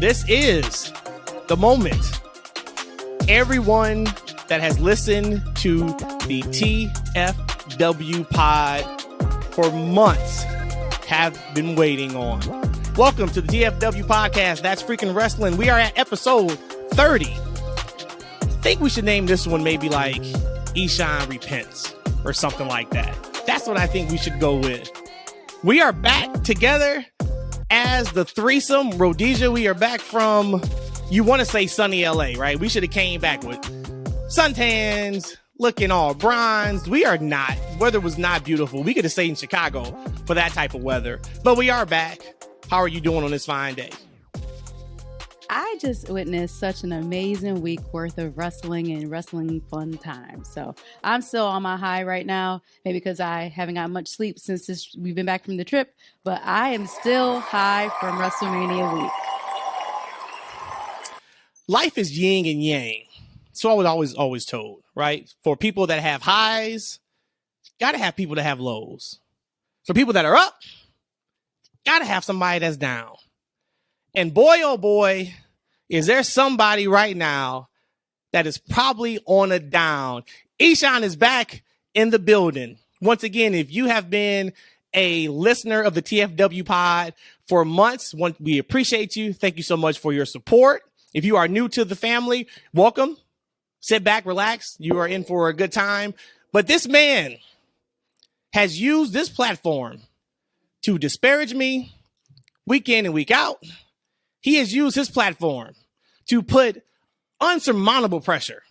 This is the moment. Everyone that has listened to the TFW pod for months have been waiting on. Welcome to the TFW podcast. That's freaking wrestling. We are at episode 30. I think we should name this one maybe like Eshaun Repents or something like that. That's what I think we should go with. We are back together as the threesome, Rhodesia. We are back from, you want to say sunny LA, right? We should have came back with suntans, looking all bronzed. We are not. Weather was not beautiful. We could have stayed in Chicago for that type of weather. But we are back. How are you doing on this fine day? I just witnessed such an amazing week worth of wrestling and wrestling fun time. So I'm still on my high right now, maybe because I haven't got much sleep since we've been back from the trip, but I am still high from WrestleMania week. Life is yin and yang. So I was always told, right? For people that have highs, got to have people that have lows. For people that are up, got to have somebody that's down. And boy, oh boy, is there somebody right now that is probably on a down. Eshaun is back in the building. Once again, if you have been a listener of the TFW pod for months, we appreciate you. Thank you so much for your support. If you are new to the family, welcome. Sit back, relax. You are in for a good time. But this man has used this platform to disparage me week in and week out. He has used his platform to put unsurmountable pressure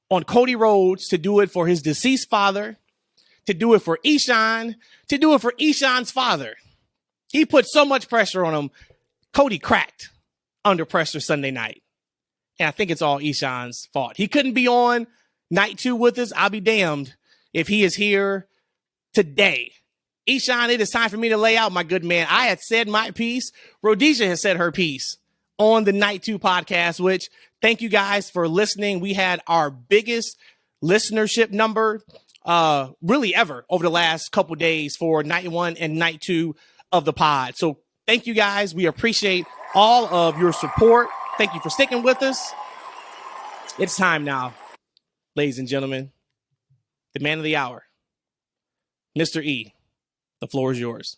on Cody Rhodes, to do it for his deceased father, to do it for Eshaun, to do it for Eshaun's father. He put so much pressure on him. Cody cracked under pressure Sunday night. And I think it's all Eshaun's fault. He couldn't be on night 2 with us. I'll be damned if he is here today. Eshaun, it is time for me to lay out, my good man. I had said my piece. Rhodesia has said her piece on the Night 2 podcast, which thank you guys for listening. We had our biggest listenership number really ever over the last couple days for night 1 and night 2 of the pod. So thank you guys. We appreciate all of your support. Thank you for sticking with us. It's time now, ladies and gentlemen. The man of the hour, Mr. E. The floor is yours.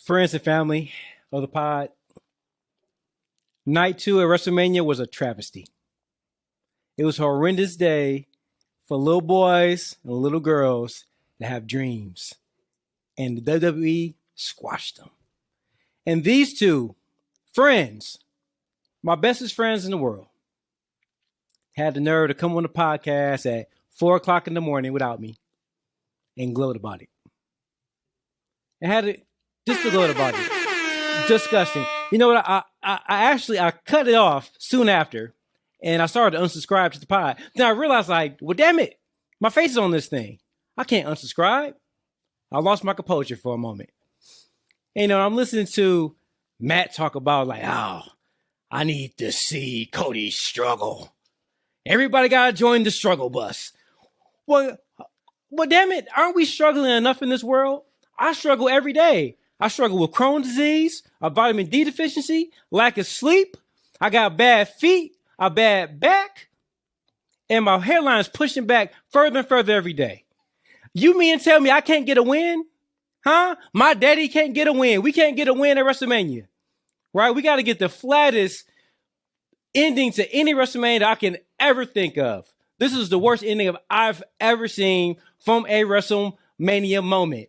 Friends and family of the pod, night 2 at WrestleMania was a travesty. It was a horrendous day for little boys and little girls that have dreams. And the WWE squashed them. And these two friends, my bestest friends in the world, had the nerve to come on the podcast at 4 o'clock in the morning without me and gloat about it. And had it just to gloat about it. Disgusting. You know what? I cut it off soon after, and I started to unsubscribe to the pod. Then I realized, like, well, damn it, my face is on this thing. I can't unsubscribe. I lost my composure for a moment. And, you know, I'm listening to Matt talk about, like, oh, I need to see Cody struggle. Everybody got to join the struggle bus. Well, damn it, aren't we struggling enough in this world? I struggle every day. I struggle with Crohn's disease, a vitamin D deficiency, lack of sleep. I got bad feet, a bad back, and my hairline is pushing back further and further every day. You mean tell me I can't get a win? Huh? My daddy can't get a win. We can't get a win at WrestleMania, right? We got to get the flattest ending to any WrestleMania that I can ever think of. This is the worst ending I've ever seen from a WrestleMania moment.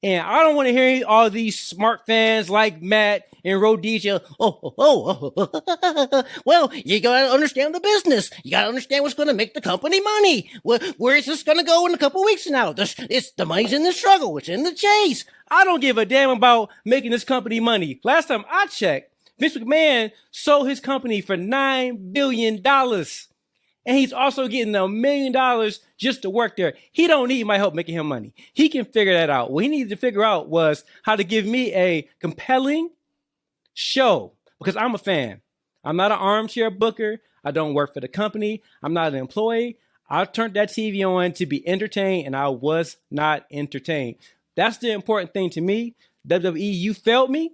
And I don't want to hear all these smart fans like Matt and Rhodesia. Well, you got to understand the business. You got to understand what's going to make the company money. Where is this going to go in a couple weeks from now? The money's in the struggle. It's in the chase. I don't give a damn about making this company money. Last time I checked, Vince McMahon sold his company for $9 billion. And he's also getting $1 million just to work there. He don't need my help making him money. He can figure that out. What he needed to figure out was how to give me a compelling show, because I'm a fan. I'm not an armchair booker. I don't work for the company. I'm not an employee. I turned that TV on to be entertained, and I was not entertained. That's the important thing to me. WWE, you failed me.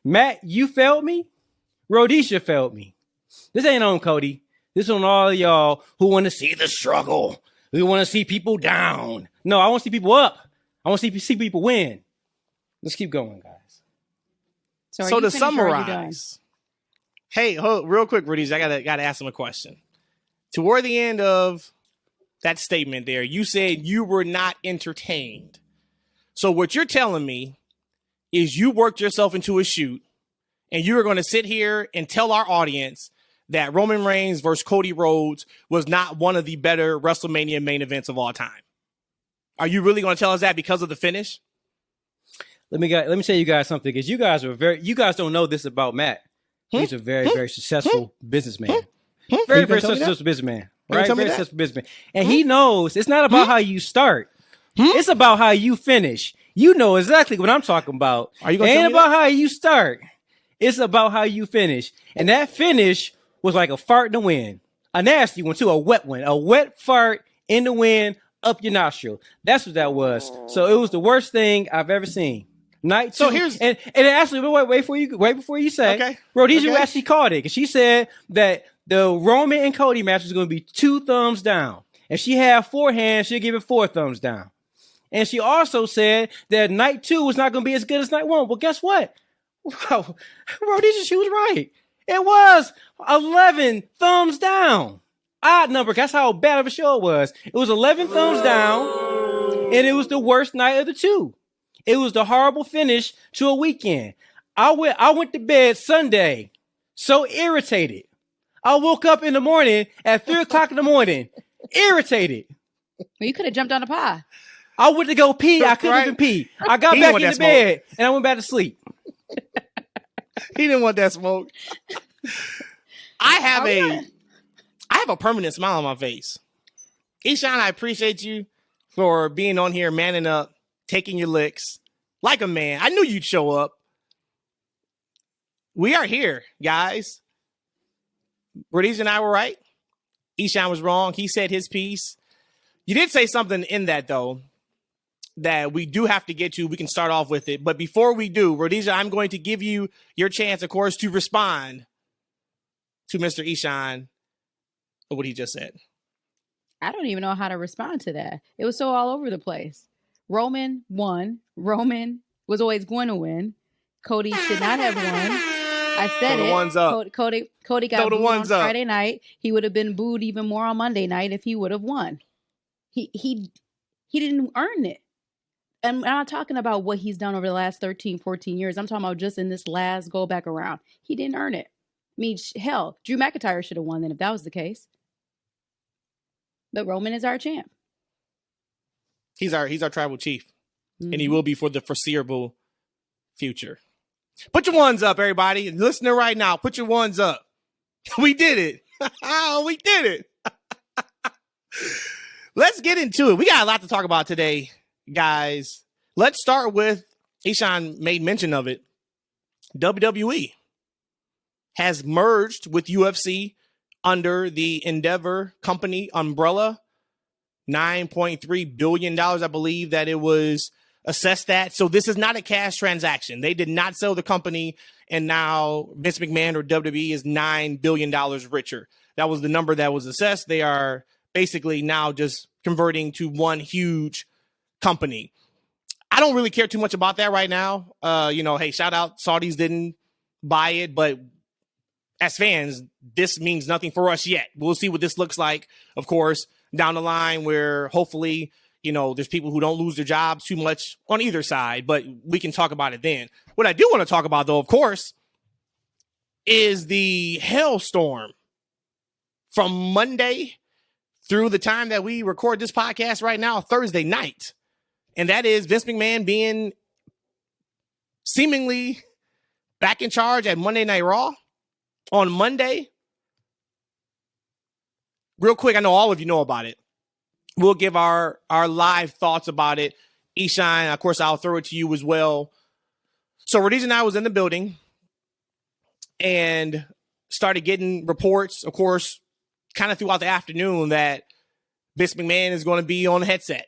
Matt, you failed me. Rhodesia failed me. This ain't on Cody. This is on all of y'all who want to see the struggle. We want to see people down. No, I want to see people up. I want to see people win. Let's keep going, guys. So to summarize, hey, real quick, Rhodesia, I gotta ask him a question. Toward the end of that statement there, you said you were not entertained. So what you're telling me is you worked yourself into a shoot and you were going to sit here and tell our audience that Roman Reigns versus Cody Rhodes was not one of the better WrestleMania main events of all time. Are you really going to tell us that because of the finish? Let me tell you guys something, because you guys don't know this about Matt. He's a very, very successful businessman. Very, very successful businessman. Right? Very successful businessman. And he knows it's not about how you start. It's about how you finish. You know exactly what I'm talking about. Are you gonna tell me about how you start. It's about how you finish. And that finish was like a fart in the wind. A nasty one too, a wet one. A wet fart in the wind up your nostril. That's what that was. So it was the worst thing I've ever seen. Night two. So here's and actually wait before you say, okay. Rhodesia actually called it, because she said that the Roman and Cody match was going to be 2 thumbs down. If she had 4 hands, she'd give it 4 thumbs down. And she also said that night 2 was not going to be as good as night 1. Well, guess what? Wow. Rhodesia, she was right. It was 11 thumbs down. Odd number. That's how bad of a show it was. It was 11 thumbs down, and it was the worst night of the 2. It was the horrible finish to a weekend. I went to bed Sunday so irritated. I woke up in the morning at 3 o'clock in the morning, irritated. Well, you could have jumped on a pie. I went to go pee. I couldn't even pee. I got back in the bed and I went back to sleep. He didn't want that smoke. I have a permanent smile on my face. Eshaun, I appreciate you for being on here, manning up, taking your licks like a man. I knew you'd show up. We are here, guys. Rhodesia and I were right. Eshaun was wrong. He said his piece. You did say something in that, though, that we do have to get to. We can start off with it. But before we do, Rhodesia, I'm going to give you your chance, of course, to respond to Mr. Eshaun of what he just said. I don't even know how to respond to that. It was so all over the place. Roman won. Roman was always going to win. Cody should not have won. I said it. Ones up. Cody got booed on Friday night. He would have been booed even more on Monday night if he would have won. He didn't earn it. And I'm not talking about what he's done over the last 13, 14 years. I'm talking about just in this last go back around. He didn't earn it. I mean, hell, Drew McIntyre should have won then if that was the case. But Roman is our champ. He's our tribal chief. Mm-hmm. And he will be for the foreseeable future. Put your ones up, everybody. Listening right now, put your ones up. We did it. We did it. Let's get into it. We got a lot to talk about today, guys. Let's start with, Eshaun made mention of it. WWE has merged with UFC under the Endeavor company umbrella. $9.3 billion, I believe that it was assessed at. So this is not a cash transaction. They did not sell the company, and now Vince McMahon or WWE is $9 billion richer. That was the number that was assessed. They are basically now just converting to one huge company. I don't really care too much about that right now. Hey, shout out, Saudis didn't buy it, but as fans, this means nothing for us yet. We'll see what this looks like, of course, down the line, where hopefully, there's people who don't lose their jobs too much on either side, but we can talk about it then. What I do want to talk about, though, of course, is the hailstorm from Monday through the time that we record this podcast right now, Thursday night. And that is Vince McMahon being seemingly back in charge at Monday Night Raw on Monday. Real quick, I know all of you know about it. We'll give our live thoughts about it. Eshaun, of course, I'll throw it to you as well. So Rhodesia and I was in the building and started getting reports, of course, kind of throughout the afternoon, that Vince McMahon is going to be on headset.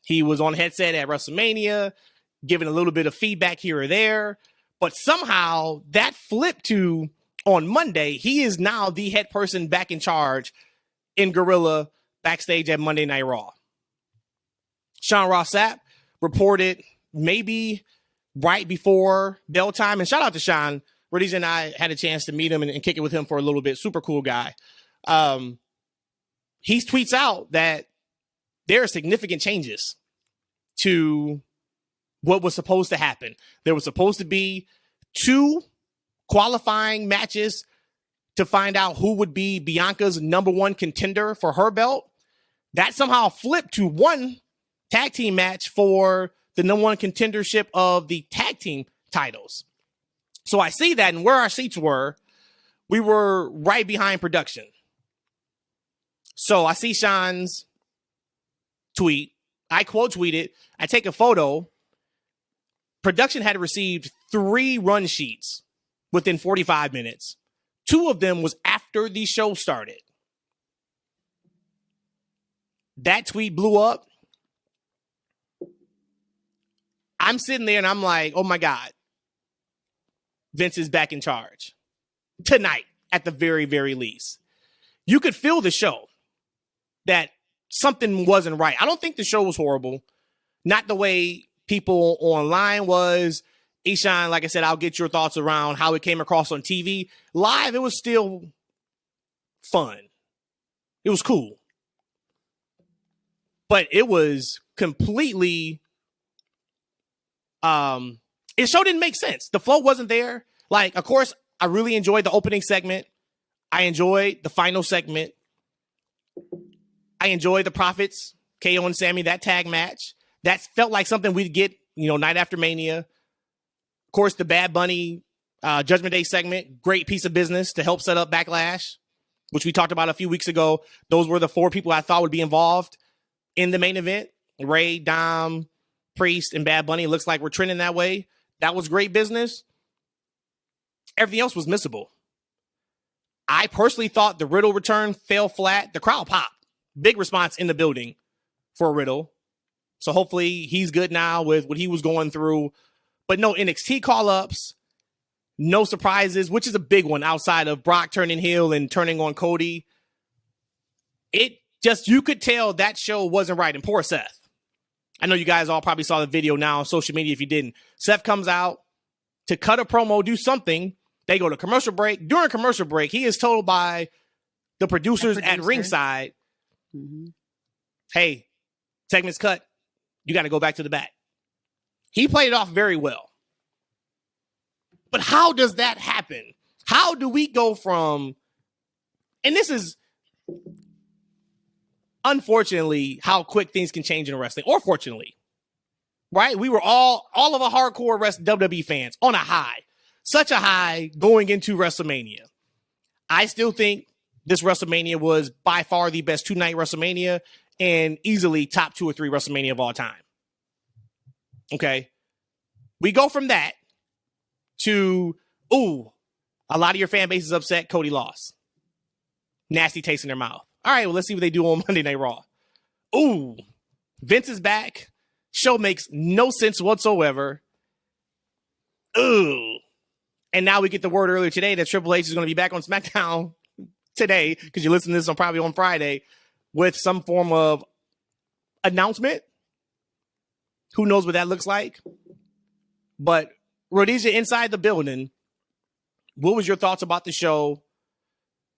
He was on headset at WrestleMania, giving a little bit of feedback here or there, But somehow that flipped to on Monday, he is now the head person back in charge in Gorilla backstage at Monday Night Raw. Sean Ross Sapp reported maybe right before bell time. And shout out to Sean. Rhodesia and I had a chance to meet him and kick it with him for a little bit. Super cool guy. He tweets out that there are significant changes to what was supposed to happen. There was supposed to be 2 qualifying matches to find out who would be Bianca's number 1 contender for her belt. That somehow flipped to 1 tag team match for the number 1 contendership of the tag team titles. So I see that, and where our seats were, we were right behind production. So I see Sean's tweet. I quote tweeted. I take a photo. Production had received 3 run sheets within 45 minutes. 2 of them was after the show started. That tweet blew up. I'm sitting there and I'm like, oh my God, Vince is back in charge tonight at the very, very least. You could feel the show that something wasn't right. I don't think the show was horrible. Not the way people online was. Eshaun, like I said, I'll get your thoughts around how it came across on TV. Live, it was still fun. It was cool. But it was completely, it show didn't make sense. The flow wasn't there. Like, of course, I really enjoyed the opening segment. I enjoyed the final segment. I enjoyed the Profits, KO and Sammy, that tag match. That felt like something we'd get, night after Mania. Of course, the Bad Bunny Judgment Day segment, great piece of business to help set up Backlash, which we talked about a few weeks ago. Those were the 4 people I thought would be involved in the main event. Ray, Dom, Priest, and Bad Bunny. It looks like we're trending that way. That was great business. Everything else was missable. I personally thought the Riddle return fell flat. The crowd popped. Big response in the building for Riddle. So hopefully he's good now with what he was going through. But no NXT call-ups, no surprises, which is a big one outside of Brock turning heel and turning on Cody. It just, you could tell that show wasn't right. And poor Seth. I know you guys all probably saw the video now on social media if you didn't. Seth comes out to cut a promo, do something. They go to commercial break. During commercial break, he is told by the producers at ringside, hey, segment's cut. You got to go back to the back. He played it off very well. But how does that happen? How do we go from, and this is unfortunately how quick things can change in wrestling, or fortunately, right? We were all of our hardcore WWE fans on a high, such a high going into WrestleMania. I still think this WrestleMania was by far the best 2-night WrestleMania and easily top 2 or 3 WrestleMania of all time. Okay. We go from that to, a lot of your fan base is upset. Cody lost. Nasty taste in their mouth. All right, well, let's see what they do on Monday Night Raw. Vince is back. Show makes no sense whatsoever. And now we get the word earlier today that Triple H is going to be back on SmackDown today, because you listen to this on probably on Friday, with some form of announcement. Who knows what that looks like? But Rhodesia, inside the building, what was your thoughts about the show?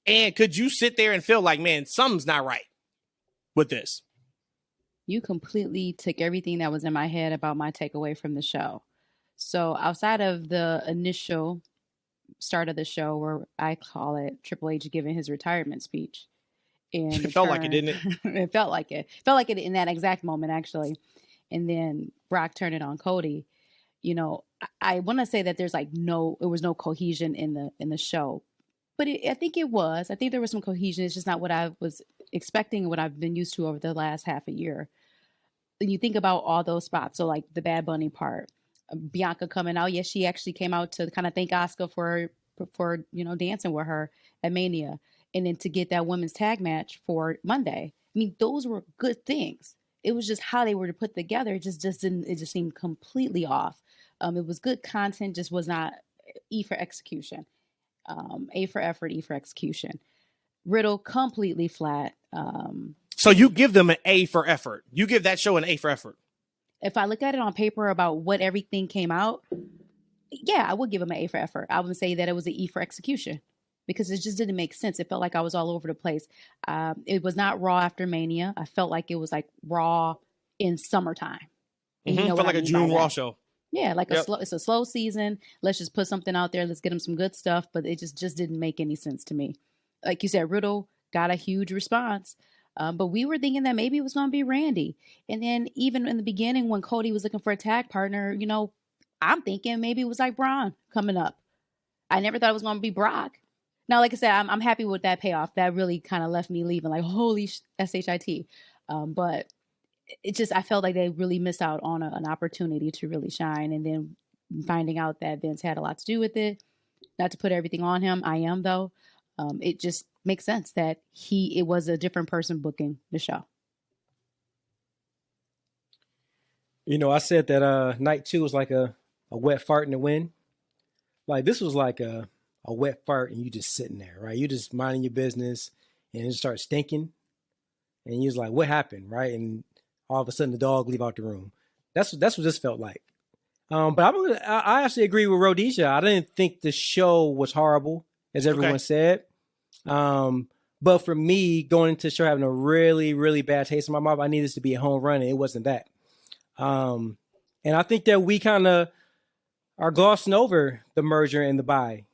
And could you sit there and feel like, man, something's not right with this? You completely took everything that was in my head about my takeaway from the show. So outside of the initial start of the show, where I call it Triple H giving his retirement speech. And it felt like it, didn't it? It felt like it. Felt like it in that exact moment, actually. And then Brock turned it on Cody. I want to say that there's it was no cohesion in the show. But I think it was. I think there was some cohesion. It's just not what I was expecting, what I've been used to over the last half a year. When you think about all those spots, so like the Bad Bunny part, Bianca coming out. Yes, she actually came out to kind of thank Asuka for dancing with her at Mania. And then to get that women's tag match for Monday. I mean, those were good things. it was just how they were to put together. It just didn't. It just seemed completely off. It was good content, just was not E for execution. A for effort, E for execution. Riddle completely flat. So you give them an A for effort. You give that show an A for effort. If I look at it on paper about what everything came out, yeah, I would give them an A for effort. I would say that it was an E for execution because it just didn't make sense. It felt like I was all over the place. It was not Raw after Mania. I felt like it was like Raw in summertime. And you know felt like a June Raw show. Yeah, like it's a slow season. Let's just put something out there. Let's get them some good stuff. But it just didn't make any sense to me. Like you said, Riddle got a huge response. But we were thinking that maybe it was going to be Randy. And then even in the beginning when Cody was looking for a tag partner, you know, I'm thinking maybe it was like Braun coming up. I never thought it was going to be Brock. Now, like I said, I'm happy with that payoff. That really kind of left me leaving like, holy SHIT. But it just, I felt like they really missed out on an opportunity to really shine. And then finding out that Vince had a lot to do with it, not to put everything on him. I am though. It just makes sense that it was a different person booking the show. You know, I said that night 2 was like a wet fart in the wind. Like this was like a wet fart and you just sitting there, right? You just minding your business and it just starts stinking. And you was like, what happened, right? And all of a sudden the dog leave out the room. That's what this felt like. But I actually agree with Rhodesia. I didn't think the show was horrible, as everyone said. But for me, going into the show having a really, really bad taste in my mouth, I needed this to be a home run, and it wasn't that. And I think that we kind of are glossing over the merger and the buy.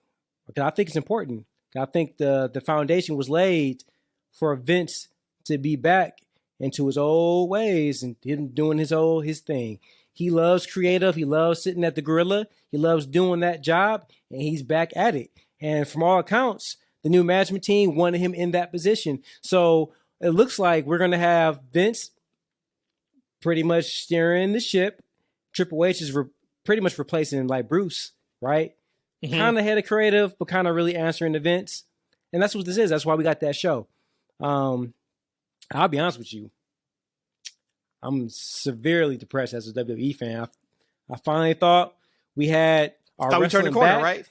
Because I think it's important. I think the foundation was laid for Vince to be back into his old ways and him doing his thing. He loves creative. He loves sitting at the gorilla. He loves doing that job, and he's back at it. And from all accounts, the new management team wanted him in that position. So it looks like we're going to have Vince pretty much steering the ship. Triple H is pretty much replacing like Bruce, right? Mm-hmm. Kind of head of creative, but kind of really answering to Vince. And that's what this is. That's why we got that show. I'll be honest with you. I'm severely depressed as a WWE fan. I finally thought we had our thought we turned the corner, back. right?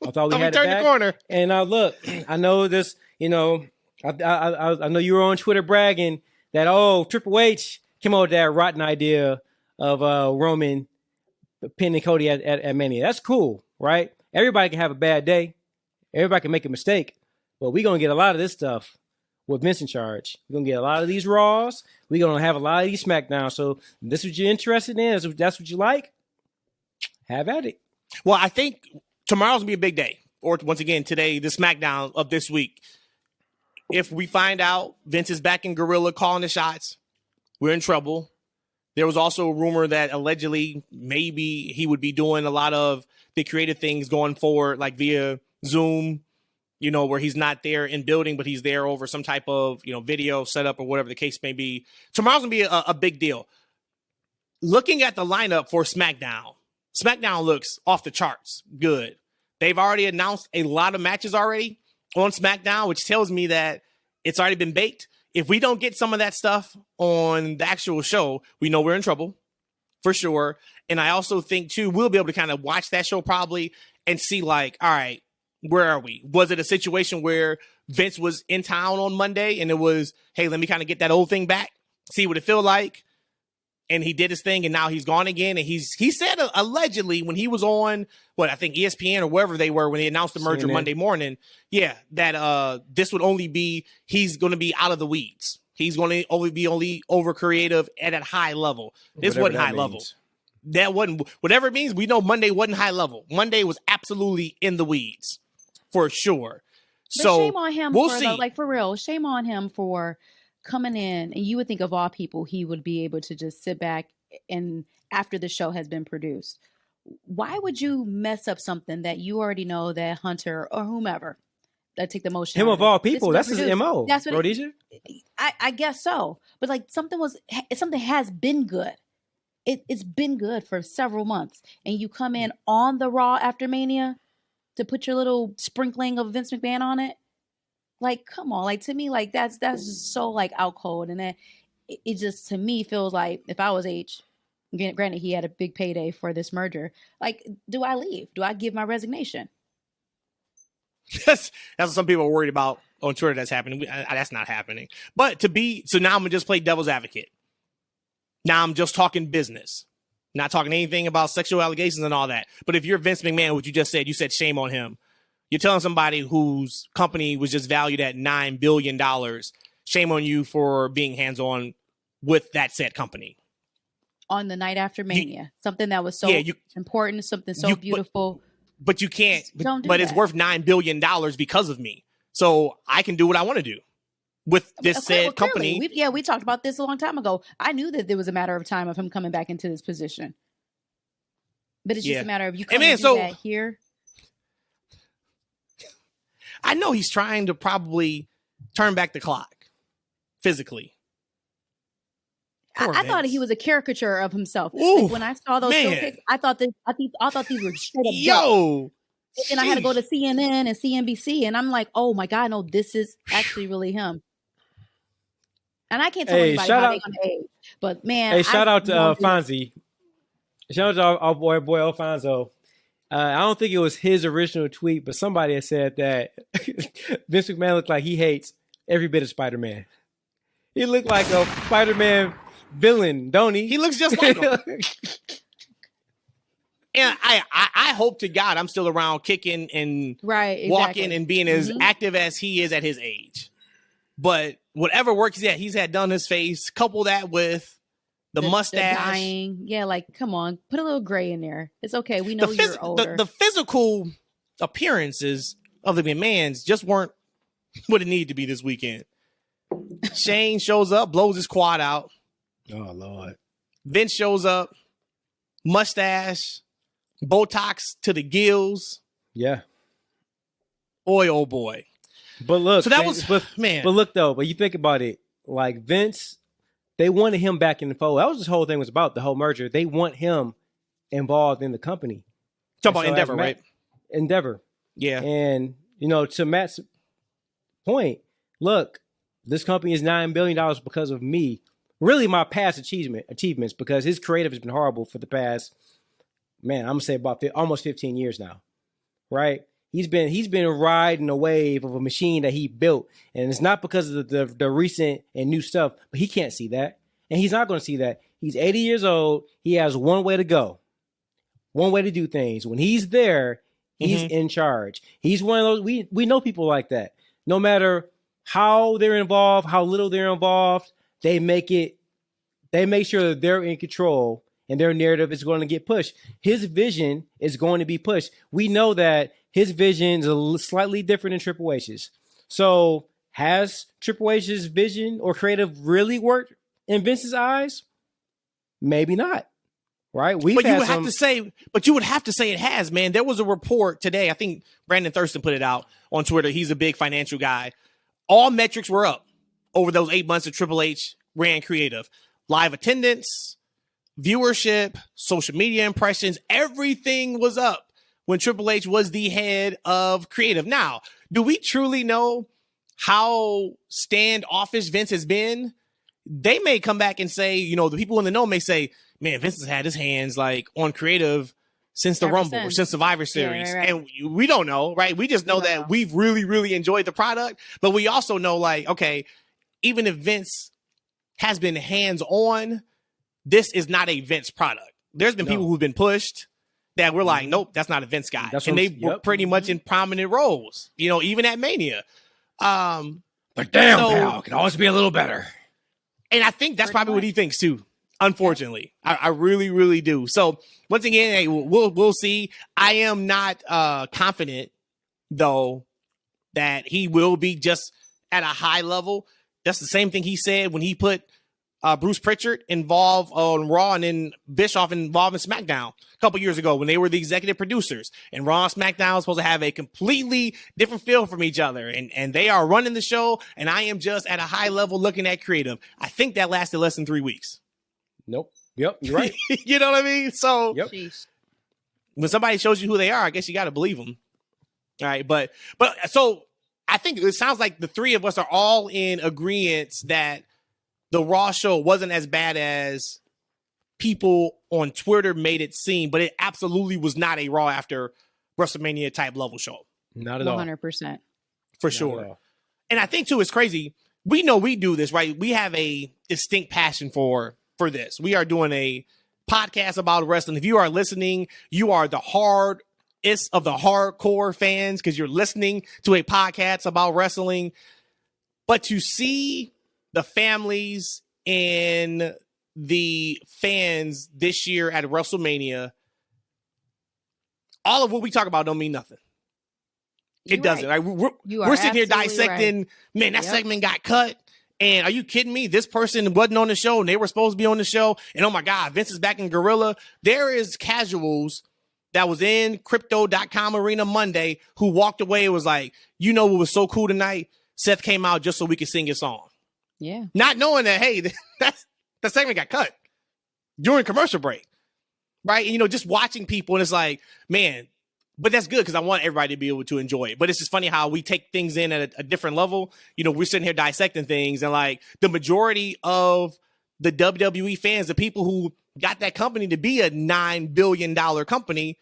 I thought we had turned the corner. And look, I know this, you know, I know you were on Twitter bragging that, Triple H came up with that rotten idea of Roman pinning Cody at Mania. That's cool, right? Everybody can have a bad day. Everybody can make a mistake. But we're going to get a lot of this stuff with Vince in charge. We're going to get a lot of these Raws. We're going to have a lot of these SmackDowns. So this is what you're interested in. That's what you like. Have at it. Well, I think tomorrow's going to be a big day. Or once again, today, the SmackDown of this week. If we find out Vince is back in Gorilla calling the shots, we're in trouble. There was also a rumor that allegedly maybe he would be doing a lot of the creative things going forward, like via Zoom, you know, where he's not there in building, but he's there over some type of, you know, video setup or whatever the case may be. Tomorrow's going to be a big deal. Looking at the lineup for SmackDown, SmackDown looks off the charts good. They've already announced a lot of matches already on SmackDown, which tells me that it's already been baked. If we don't get some of that stuff on the actual show, we know we're in trouble for sure. And I also think, too, we'll be able to kind of watch that show probably and see like, all right, where are we? Was it a situation where Vince was in town on Monday and it was, hey, let me kind of get that old thing back, see what it feel like? And he did his thing and now he's gone again. And he said allegedly when he was on, I think ESPN or wherever they were when they announced the merger Monday morning, that this would only be, he's going to be out of the weeds. He's going to only be over creative at a high level. This wasn't high level. That wasn't, whatever it means, we know Monday wasn't high level. Monday was absolutely in the weeds for sure. But so shame on him. We'll see. Like for real, shame on him for coming in, and you would think of all people he would be able to just sit back and after the show has been produced. Why would you mess up something that you already know that Hunter or whomever that take the motion? Him of all people, that's his MO. That's what Rhodesia? I guess so. But like something has been good. It's been good for several months, and you come in on the Raw after Mania to put your little sprinkling of Vince McMahon on it. Like, come on, like to me, like that's just so like out cold. And then it just, to me, feels like if I was H, granted he had a big payday for this merger, like, do I leave? Do I give my resignation? That's what some people are worried about on Twitter. That's happening. That's not happening. But so now I'm gonna just play devil's advocate. Now I'm just talking business, not talking anything about sexual allegations and all that. But if you're Vince McMahon, what you just said, you said shame on him. You're telling somebody whose company was just valued at $9 billion, shame on you for being hands-on with that said company. On the night after Mania, something that was so important, something so beautiful. But you can't, Don't do but that. it's worth $9 billion because of me. So I can do what I want to do with this said company. We talked about this a long time ago. I knew that there was a matter of time of him coming back into this position. But it's just a matter of you coming to do that here. I know he's trying to probably turn back the clock physically. I thought he was a caricature of himself. Ooh, like when I saw those pics, I thought these were straight up yo. And I had to go to CNN and CNBC, and I'm like, oh my God, no, this is actually really him. And I can't tell anybody how they're gonna age, but man, hey, shout out to Fonzie. Shout out to our boy Alfonso. I don't think it was his original tweet, but somebody had said that Vince McMahon looked like he hates every bit of Spider-Man. He looked like a Spider-Man villain, don't he? He looks just like him. And I hope to God I'm still around kicking and walking and being as active as he is at his age. But whatever work he's had done his face, couple that with the mustache. The dying. Yeah, like, come on. Put a little gray in there. It's okay. We know you're older. The physical appearances of the McMahons just weren't what it needed to be this weekend. Shane shows up, blows his quad out. Oh, Lord. Vince shows up, mustache, Botox to the gills. Yeah. Boy, oh boy. But look, so that was, man. But look, though, but you think about it, like Vince, they wanted him back in the fold. That was this whole thing was about, the whole merger. They want him involved in the company. Talk about Endeavor, right? Endeavor. Yeah. And, to Matt's point, look, this company is $9 billion because of me. Really my past achievements, because his creative has been horrible for the past, man, I'm going to say about almost 15 years now, right? He's been riding a wave of a machine that he built, and it's not because of the recent and new stuff, but he can't see that, and he's not going to see that. He's 80 years old. He has one way to go, one way to do things. When he's there, he's in charge. He's one of those. We know people like that. No matter how they're involved, how little they're involved, they make sure that they're in control, and their narrative is going to get pushed. His vision is going to be pushed. We know that his vision is slightly different than Triple H's. So has Triple H's vision or creative really worked in Vince's eyes? Maybe not. Right? But you would have to say it has, man. There was a report today. I think Brandon Thurston put it out on Twitter. He's a big financial guy. All metrics were up over those 8 months that Triple H ran creative. Live attendance, viewership, social media impressions, everything was up when Triple H was the head of creative. Now, do we truly know how standoffish Vince has been? They may come back and say, the people in the know may say, man, Vince has had his hands like on creative since the Rumble or since Survivor Series. Yeah, right. And we don't know, right? We just know that we've really, really enjoyed the product. But we also know, like, okay, even if Vince has been hands-on, this is not a Vince product. There's been people who've been pushed that we're like, nope, that's not a Vince guy. And they were pretty much in prominent roles, even at Mania. But damn, pal, it can always be a little better. And I think that's probably what he thinks too. Unfortunately, I really, really do. So once again, hey, we'll see. I am not confident though that he will be just at a high level. That's the same thing he said when he put Bruce Pritchard involved on Raw and then Bischoff involved in SmackDown a couple years ago when they were the executive producers. And Raw and SmackDown was supposed to have a completely different feel from each other. And they are running the show, and I am just at a high level looking at creative. I think that lasted less than 3 weeks. Nope. Yep, you're right. You know what I mean? So when somebody shows you who they are, I guess you got to believe them. All right. But so I think it sounds like the three of us are all in agreement that the Raw show wasn't as bad as people on Twitter made it seem, but it absolutely was not a Raw after WrestleMania type level show. Not at all. 100%. For sure. And I think too, it's crazy. We know we do this, right? We have a distinct passion for this. We are doing a podcast about wrestling. If you are listening, you are the hardest of the hardcore fans because you're listening to a podcast about wrestling. But to see the families and the fans this year at WrestleMania, all of what we talk about don't mean nothing. It doesn't. Right. We're sitting here dissecting, man, that segment got cut. And are you kidding me? This person wasn't on the show and they were supposed to be on the show. And oh my God, Vince is back in Gorilla. There is casuals that was in Crypto.com Arena Monday who walked away and was like, you know what was so cool tonight? Seth came out just so we could sing his song. Yeah. Not knowing that, hey, that segment got cut during commercial break. Right. And, just watching people and it's like, man, but that's good because I want everybody to be able to enjoy it. But it's just funny how we take things in at a different level. We're sitting here dissecting things and like the majority of the WWE fans, the people who got that company to be a $9 billion company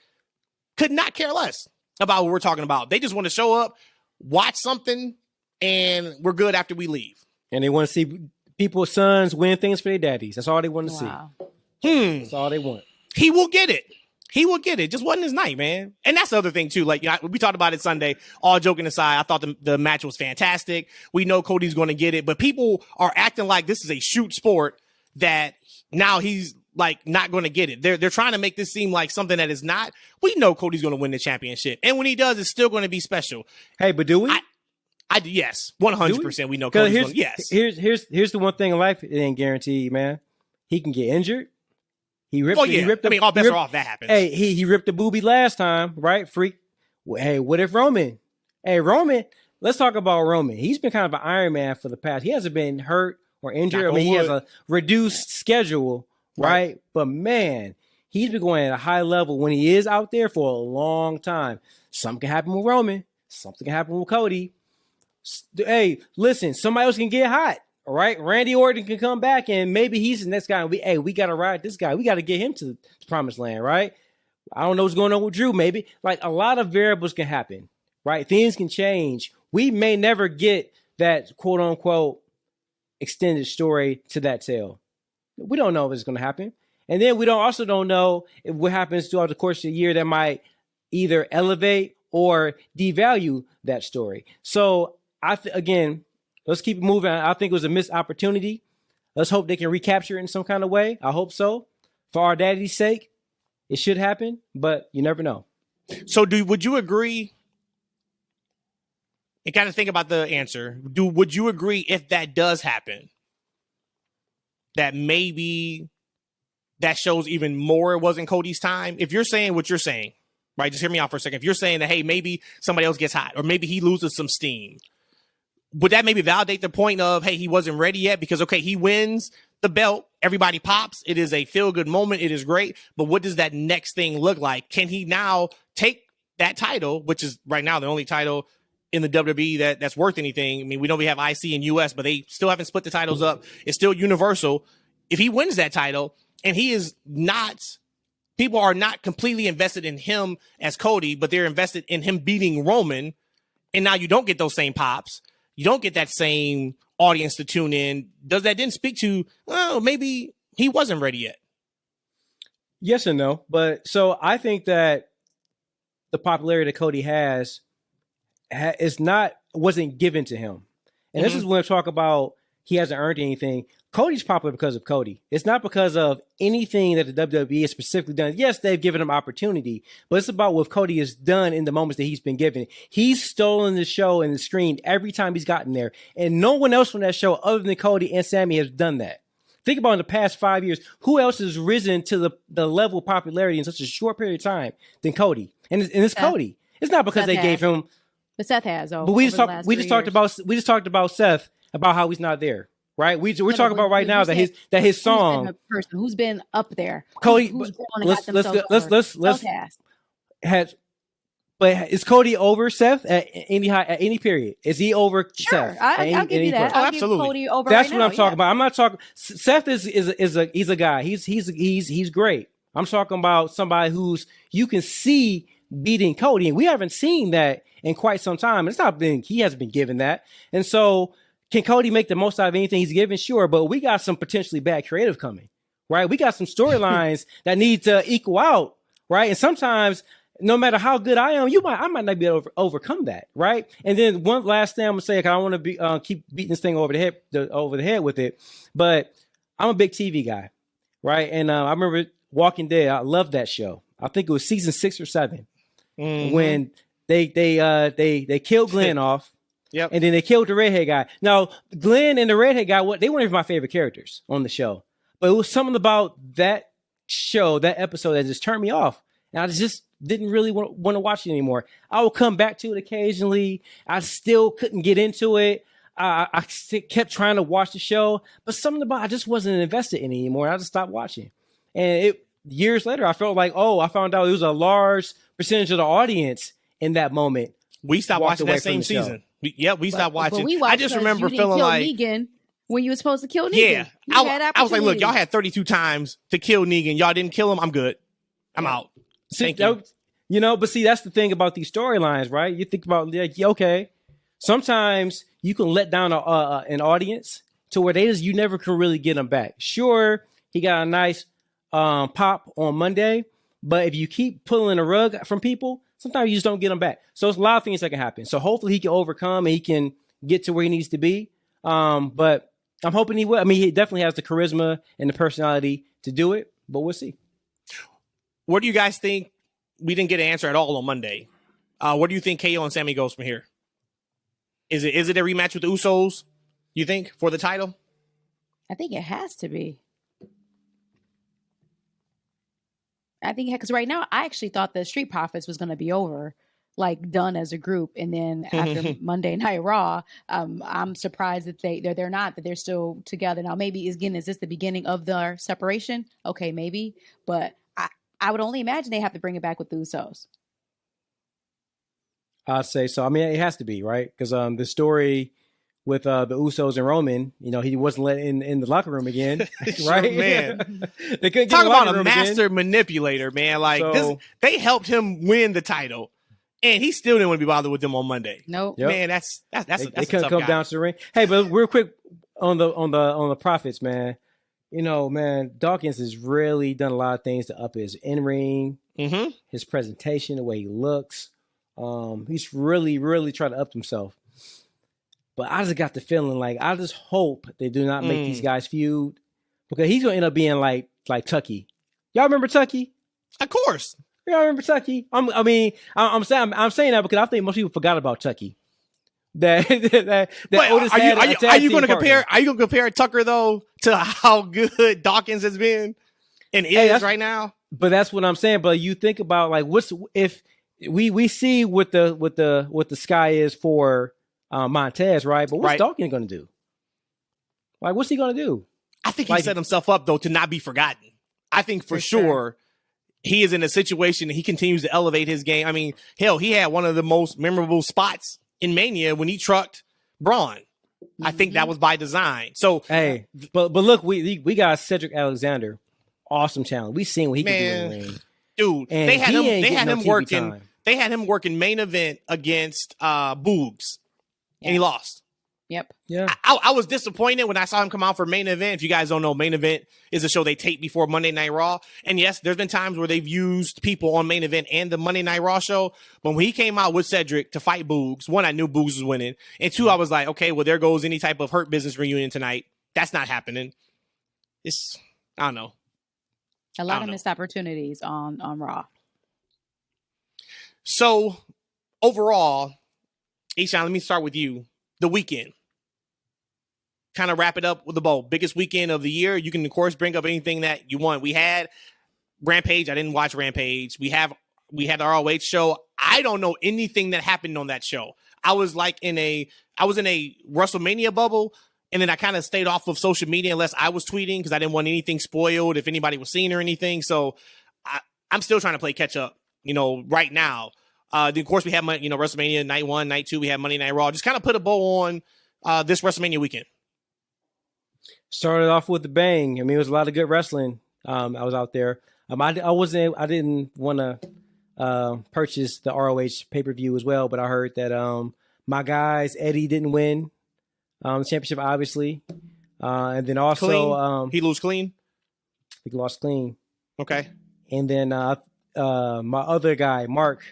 could not care less about what we're talking about. They just want to show up, watch something, and we're good after we leave. And they want to see people's sons win things for their daddies. That's all they want to see. That's all they want. He will get it. He will get it. Just wasn't his night, man. And that's the other thing, too. Like, we talked about it Sunday. All joking aside, I thought the match was fantastic. We know Cody's going to get it. But people are acting like this is a shoot sport that now he's, like, not going to get it. They're trying to make this seem like something that is not. We know Cody's going to win the championship. And when he does, it's still going to be special. Hey, but do we? Yes. 100% we know Cody's going to. Yes. Here's the one thing in life it ain't guaranteed, man. He can get injured. He ripped. Oh yeah, all bets are off. That happens. Hey, he ripped the booby last time, right? Freak. Hey, what if Roman? Hey, Roman. Let's talk about Roman. He's been kind of an Iron Man for the past. He hasn't been hurt or injured. I mean, he has a reduced schedule, right? But man, he's been going at a high level when he is out there for a long time. Something can happen with Roman. Something can happen with Cody. Hey, listen, somebody else can get hot. All right, Randy Orton can come back and maybe he's the next guy. We got to ride this guy. We got to get him to the promised land, right? I don't know what's going on with Drew, maybe. Like a lot of variables can happen, right? Things can change. We may never get that quote unquote extended story to that tale. We don't know if it's going to happen. And then we also don't know if what happens throughout the course of the year that might either elevate or devalue that story. So again, let's keep it moving. I think it was a missed opportunity. Let's hope they can recapture it in some kind of way. I hope so. For our daddy's sake, it should happen, but you never know. So would you agree? And kind of think about the answer. Would you agree if that does happen, that maybe that shows even more it wasn't Cody's time? If you're saying what you're saying, right? Just hear me out for a second. If you're saying that, hey, maybe somebody else gets hot or maybe he loses some steam, would that maybe validate the point of, hey, he wasn't ready yet? Because, okay, he wins the belt. Everybody pops. It is a feel-good moment. It is great. But what does that next thing look like? Can he now take that title, which is right now the only title in the WWE that's worth anything? I mean, we know we have IC and US, but they still haven't split the titles up. It's still Universal. If he wins that title and he is not, people are not completely invested in him as Cody, but they're invested in him beating Roman, and now you don't get those same pops. You don't get that same audience to tune in. Does that then speak to, well, maybe he wasn't ready yet? Yes and no. But so I think that the popularity that Cody wasn't given to him. And this is when I talk about he hasn't earned anything. Cody's popular because of Cody. It's not because of anything that the WWE has specifically done. Yes, they've given him opportunity, but it's about what Cody has done in the moments that he's been given. He's stolen the show and the screen every time he's gotten there. And no one else from that show other than Cody and Sammy has done that. Think about in the past 5 years, who else has risen to the level of popularity in such a short period of time than Cody? And it's Cody. It's not because they gave him. But Seth has. But we just talked about Seth, about how he's not there. Right, we're talking about right now that his song. Who's been a person who's been up there? Cody, who's let's But is Cody over Seth at any period? Is he over Sure, Seth? I'll give you that. Oh, I'll absolutely. give Cody over. That's right what I'm now, talking about. I'm not talking. Seth is a guy. He's great. I'm talking about somebody who's you can see beating Cody, and we haven't seen that in quite some time. He hasn't been given that, and so can Cody make the most out of anything he's given? Sure, but we got some potentially bad creative coming, right? We got some storylines that need to equal out, right? And sometimes, no matter how good I am, I might not be able to overcome that, right? And then one last thing I'm gonna say, 'cause I want to be keep beating this thing over the head with it, but I'm a big TV guy, right? And I remember Walking Dead. I loved that show. I think it was season 6 or 7 when they killed Glenn off, Yep. and then they killed the redhead guy. Now Glenn and the redhead guy, they weren't even my favorite characters on the show, but it was something about that show, that episode, that just turned me off, and I just didn't really want to watch it anymore. I would come back to it occasionally. I still couldn't get into it. I kept trying to watch the show, but something about I just wasn't invested in it anymore. I just stopped watching. And years later, I felt like, I found out it was a large percentage of the audience in that moment. We stopped watching that same season. We stopped watching. I just remember feeling like Negan when you were supposed to kill Negan. Yeah, I was like, look, y'all had 32 times to kill Negan. Y'all didn't kill him. I'm good. I'm out. Thank you. But see, that's the thing about these storylines, right? You think about, like, okay, sometimes you can let down an audience to where you never can really get them back. Sure, he got a nice pop on Monday, but if you keep pulling a rug from people, sometimes you just don't get them back. So it's a lot of things that can happen. So hopefully he can overcome and he can get to where he needs to be. But I'm hoping he will. I mean, he definitely has the charisma and the personality to do it, but we'll see. What do you guys think? We didn't get an answer at all on Monday. Where do you think KO and Sammy goes from here? Is it a rematch with the Usos, you think, for the title? I think it has to be. I think because right now I actually thought the Street Profits was going to be over, like done as a group, and then after Monday Night Raw, I'm surprised that they're not, that they're still together now. Maybe is this the beginning of their separation? Okay, maybe, but I would only imagine they have to bring it back with the Usos. I'd say so. I mean, it has to be, right? Because the story with the Usos and Roman, he wasn't let in the locker room again, right? Man, they couldn't talk get about a master again. manipulator, man. Like they helped him win the title, and he still didn't want to be bothered with them on Monday. Nope. Yep. Man, that's they couldn't come down to the ring. Hey, but real quick on the Profits, man. Man, Dawkins has really done a lot of things to up his in-ring, his presentation, the way he looks. He's really, really trying to up himself. But I just got the feeling like I just hope they do not make these guys feud, because he's gonna end up being like Tucky. Y'all remember Tucky? Of course. Y'all remember Tucky? I'm saying that because I think most people forgot about Tucky. That Otis are you going to compare Tucker though to how good Dawkins has been and is right now? But that's what I'm saying. But you think about like what's if we see what the sky is for Montez, right? But what's Dawkins going to do? Like, what's he going to do? I think he set himself up though to not be forgotten. I think for sure he is in a situation that he continues to elevate his game. I mean, hell, he had one of the most memorable spots in Mania when he trucked Braun. I think that was by design. So hey, but look, we got Cedric Alexander, awesome talent. We seen what he can do in the ring, dude. And they had him working. Time. They had him working main event against Boogs, and he lost. Yep. Yeah. I was disappointed when I saw him come out for main event. If you guys don't know, main event is a show they tape before Monday Night Raw. And yes, there's been times where they've used people on main event and the Monday Night Raw show. But when he came out with Cedric to fight Boogs, one, I knew Boogs was winning. And two, I was like, okay, well, there goes any type of Hurt Business reunion tonight. That's not happening. I don't know. A lot of missed opportunities on Raw. So overall, Eshaun, let me start with you. The weekend. Kind of wrap it up with the bow. Biggest weekend of the year. You can, of course, bring up anything that you want. We had Rampage. I didn't watch Rampage. We had the ROH show. I don't know anything that happened on that show. I was in a WrestleMania bubble, and then I kind of stayed off of social media unless I was tweeting because I didn't want anything spoiled if anybody was seeing or anything. So I'm still trying to play catch up, right now. Then of course we have WrestleMania night 1, night 2. We have Monday Night Raw. Just kind of put a bow on this WrestleMania weekend. Started off with a bang. I mean, it was a lot of good wrestling. I was out there. I didn't want to purchase the ROH pay-per-view as well, but I heard that my guys, Eddie didn't win the championship, obviously. And then also he lose clean. He lost clean. Okay. And then my other guy, Mark,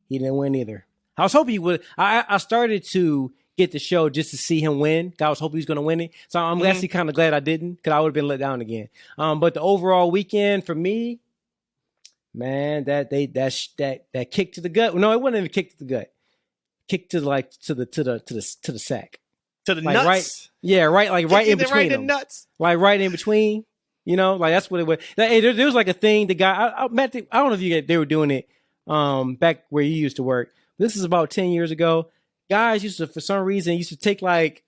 he didn't win either. I was hoping he would. I started to get the show just to see him win. I was hoping he was going to win it. So I'm actually kind of glad I didn't, because I would have been let down again. But the overall weekend for me, man, that kick to the gut. No, it wasn't even kick to the gut. Kick to the sack. To the like nuts. Right, yeah, right, like right in between them. Nuts. Like right in between. Like that's what it was. Hey, there was like a thing. The guy, I don't know if they were doing it back where you used to work. This is about 10 years ago. Guys used to, for some reason, take like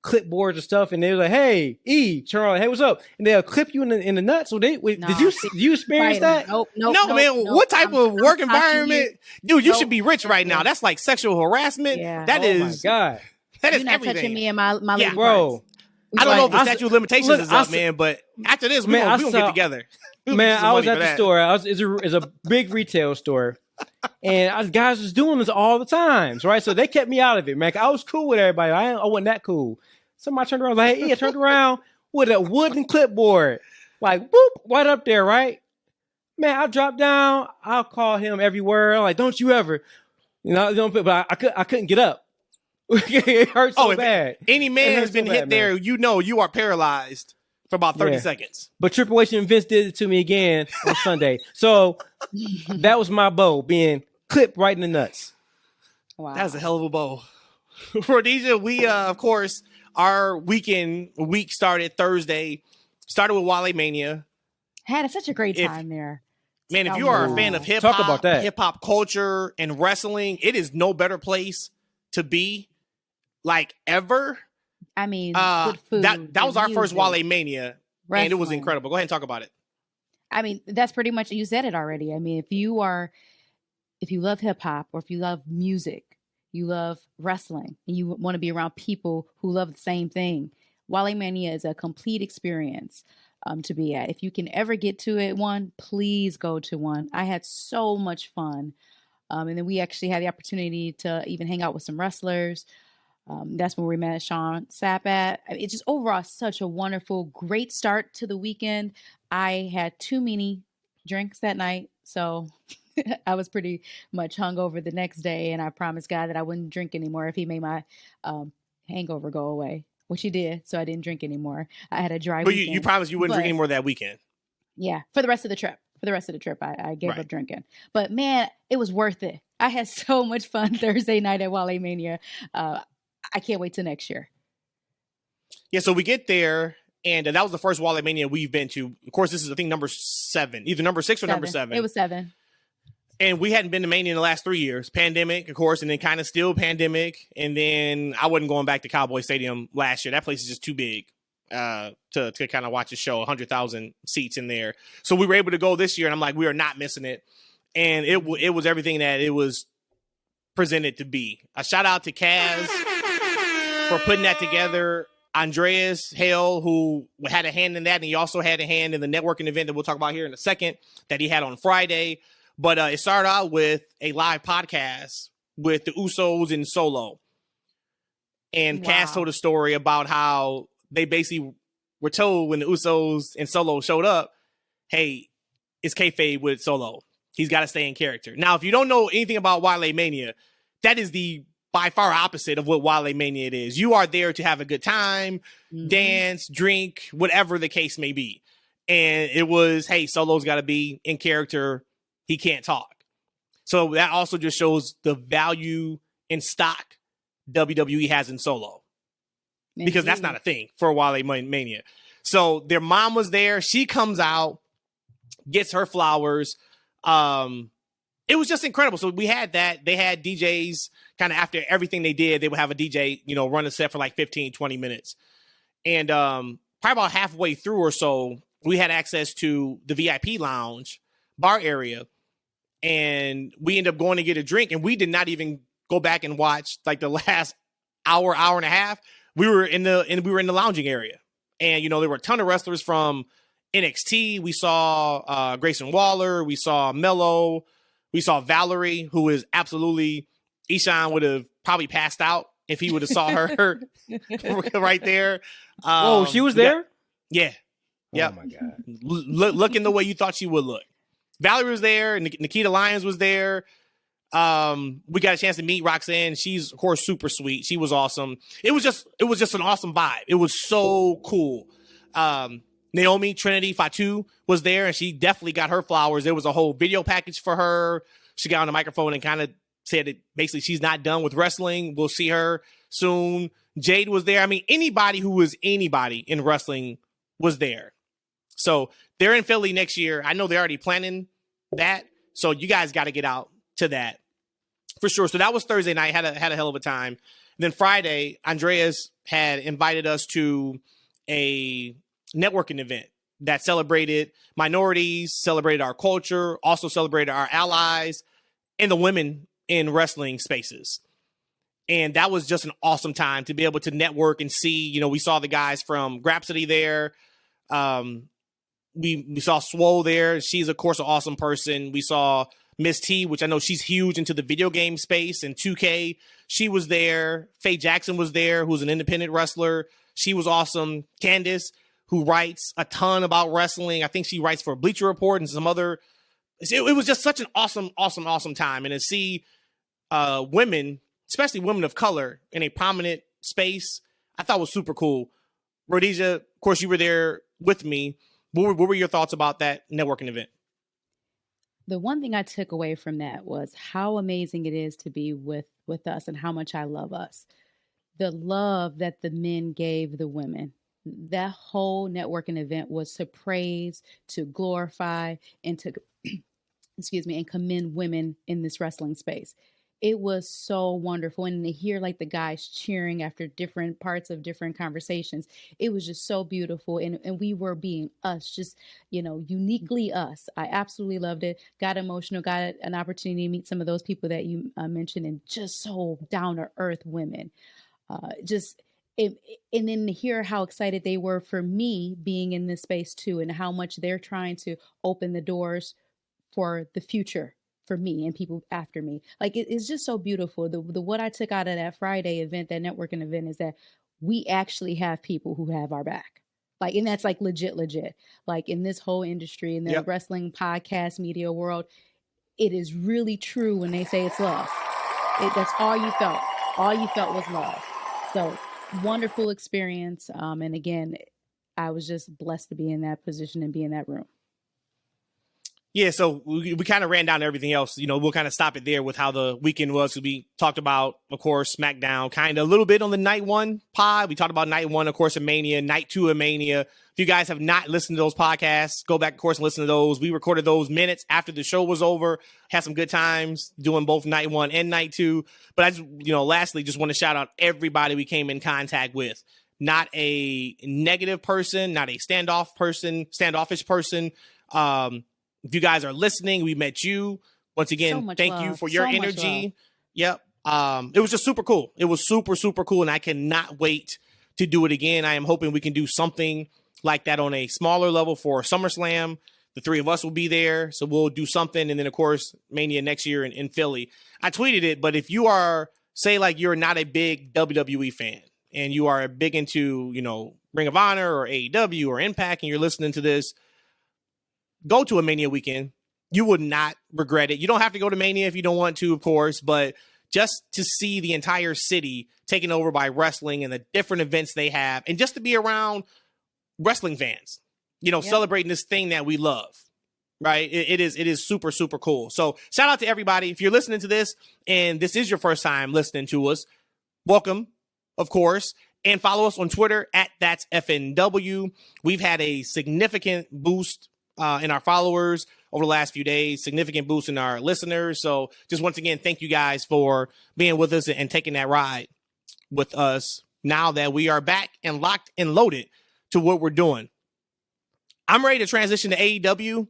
clipboards and stuff, and they were like, "Hey, Charlie, hey, what's up?" And they'll clip you in the nuts. So did you experience that? Nope, no, man. What type of work environment, dude? You should be rich right now. That's like sexual harassment. Yeah. That is. My God. That is You're not everything. touching me and my lady bro. parts. I don't know if the statute of limitations is up, man, but after this, we're going to get together. Man, I was at the store. It's a big retail store. And guys was doing this all the times, right? So they kept me out of it, man. I was cool with everybody. I wasn't that cool. Somebody turned around, like, hey, I turned around with a wooden clipboard. Like, whoop, right up there, right? Man, I dropped down. I'll call him everywhere. I'm like, don't you ever. But I couldn't get up. It hurt so bad. Any man has been hit there, you are paralyzed for about 30 seconds. But Triple H and Vince did it to me again on Sunday. So that was my bow, being clipped right in the nuts. Wow. That was a hell of a bow. Rhodesia, we, of course, our week started Thursday. Started with Wale Mania. Had such a great time there. Man, if you are a fan of hip hop culture and wrestling, it is no better place to be, like, ever. I mean, good food. That was our first Wale Mania, wrestling. And it was incredible. Go ahead and talk about it. I mean, that's pretty much, you said it already. I mean, if you love hip hop, or if you love music, you love wrestling, and you want to be around people who love the same thing, Wale Mania is a complete experience to be at. If you can ever get to one, please go to one. I had so much fun. And then we actually had the opportunity to even hang out with some wrestlers. That's when we met Eshaun Sapat. It's just overall such a wonderful, great start to the weekend. I had too many drinks that night, so I was pretty much hungover the next day, and I promised God that I wouldn't drink anymore if he made my hangover go away, which he did, so I didn't drink anymore. I had a dry weekend. But you promised you wouldn't drink anymore that weekend. Yeah, for the rest of the trip. I gave up drinking. But man, it was worth it. I had so much fun Thursday night at Wale Mania. I can't wait till next year. Yeah, so we get there, and that was the first Wale Mania we've been to. Of course, this is, I think, number 7. Either number 6 or number 7. It was 7. And we hadn't been to Mania in the last 3 years. Pandemic, of course, and then kind of still pandemic. And then I wasn't going back to Cowboy Stadium last year. That place is just too big to kind of watch a show, 100,000 seats in there. So we were able to go this year, and I'm like, we are not missing it. And it was everything that it was presented to be. A shout out to Kaz for putting that together. Andreas Hale, who had a hand in that, and he also had a hand in the networking event that we'll talk about here in a second that he had on Friday. But it started out with a live podcast with the Usos and Solo. And Kaz told a story about how they basically were told when the Usos and Solo showed up, hey, it's kayfabe with Solo. He's got to stay in character. Now, if you don't know anything about Wale Mania, that is the by far opposite of what Wale Mania it is. You are there to have a good time, dance, drink, whatever the case may be. And it was, hey, Solo's got to be in character. He can't talk. So that also just shows the value in stock WWE has in Solo. Because that's not a thing for Wale Mania. So their mom was there. She comes out, gets her flowers. It was just incredible. So we had that. They had DJs kind of after everything they did. They would have a DJ, run a set for like 15, 20 minutes. And probably about halfway through or so, we had access to the VIP lounge bar area. and we ended up going to get a drink, and we did not even go back and watch like the last hour and a half. We were in the lounging area, and there were a ton of wrestlers from NXT. We saw Grayson Waller, we saw Mello, we saw Valerie, who is absolutely, Eshaun would have probably passed out if he would have saw her right there. Oh, she was there? Yeah. Oh my God. Looking the way you thought she would look. Valerie was there. Nikita Lyons was there. We got a chance to meet Roxanne. She's of course super sweet. She was awesome. It was just an awesome vibe. It was so cool. Naomi Trinity Fatu was there, and she definitely got her flowers. There was a whole video package for her. She got on the microphone and kind of said that basically she's not done with wrestling. We'll see her soon. Jade was there. I mean, anybody who was anybody in wrestling was there. So they're in Philly next year. I know they're already planning that. So you guys got to get out to that for sure. So that was Thursday night. Had a hell of a time. And then Friday, Andreas had invited us to a networking event that celebrated minorities, celebrated our culture, also celebrated our allies and the women in wrestling spaces. And that was just an awesome time to be able to network and see, we saw the guys from Grapsody there. We saw Swole there. She's, of course, an awesome person. We saw Miss T, which I know she's huge into the video game space and 2K. She was there. Faye Jackson was there, who's an independent wrestler. She was awesome. Candace, who writes a ton about wrestling. I think she writes for Bleacher Report and some other. It was just such an awesome time. And to see women, especially women of color, in a prominent space, I thought was super cool. Rhodesia, of course, you were there with me. What were your thoughts about that networking event? The one thing I took away from that was how amazing it is to be with us and how much I love us. The love that the men gave the women. That whole networking event was to praise, to glorify, and to, and commend women in this wrestling space. It was so wonderful. And to hear like the guys cheering after different parts of different conversations, it was just so beautiful. And we were being us, just, uniquely us. I absolutely loved it. Got emotional, got an opportunity to meet some of those people that you mentioned, and just so down to earth women. And then to hear how excited they were for me being in this space too, and how much they're trying to open the doors for the future for me and people after me. Like it's just so beautiful. The what I took out of that Friday event, that networking event, is that we actually have people who have our back. Like, and that's like legit. Like in this whole industry, in the wrestling podcast media world, it is really true when they say it's love. That's all you felt. All you felt was love. So wonderful experience. And again, I was just blessed to be in that position and be in that room. Yeah, so we kind of ran down everything else. We'll kind of stop it there with how the weekend was. We talked about, of course, SmackDown, kind of a little bit on the night one pod. We talked about night one, of course, of Mania, night two of Mania. If you guys have not listened to those podcasts, go back, of course, and listen to those. We recorded those minutes after the show was over. Had some good times doing both night one and night two. But I just, lastly, just want to shout out everybody we came in contact with. Not a negative person, not a standoffish person. If you guys are listening, we met you. Once again, thank you for your energy. Yep. It was just super cool. It was super, super cool. And I cannot wait to do it again. I am hoping we can do something like that on a smaller level for SummerSlam. The three of us will be there. So we'll do something. And then, of course, Mania next year in Philly. I tweeted it, but if you are, say, like you're not a big WWE fan and you are big into, Ring of Honor or AEW or Impact, and you're listening to this, go to a Mania weekend. You would not regret it. You don't have to go to Mania if you don't want to, of course, but just to see the entire city taken over by wrestling and the different events they have, and just to be around wrestling fans, celebrating this thing that we love, right? It is super, super cool. So shout out to everybody. If you're listening to this and this is your first time listening to us, welcome, of course. And follow us on Twitter @That'sFNW. We've had a significant boost in our followers over the last few days, significant boost in our listeners. So just once again, thank you guys for being with us and taking that ride with us now that we are back and locked and loaded to what we're doing. I'm ready to transition to AEW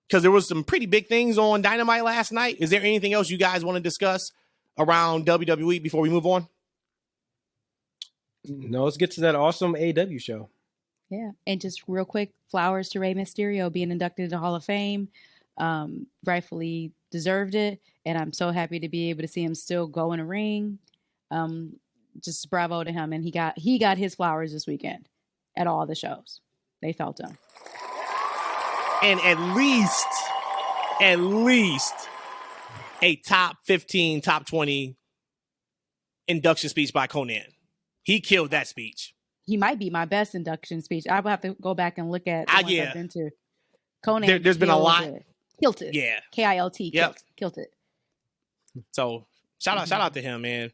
because there was some pretty big things on Dynamite last night. Is there anything else you guys want to discuss around WWE before we move on? No, let's get to that awesome AEW show. Yeah. And just real quick, flowers to Rey Mysterio being inducted into Hall of Fame. Rightfully deserved it. And I'm so happy to be able to see him still go in a ring. Just bravo to him. And he got his flowers this weekend at all the shows. They felt him. And at least a top 15, top 20 induction speech by Conan. He killed that speech. He might be my best induction speech. I will have to go back and look at the ones I've been to. Conan, there's been a lot. Kilt it. Yeah. KILT. Yep. Kilt it. So shout out to him, man.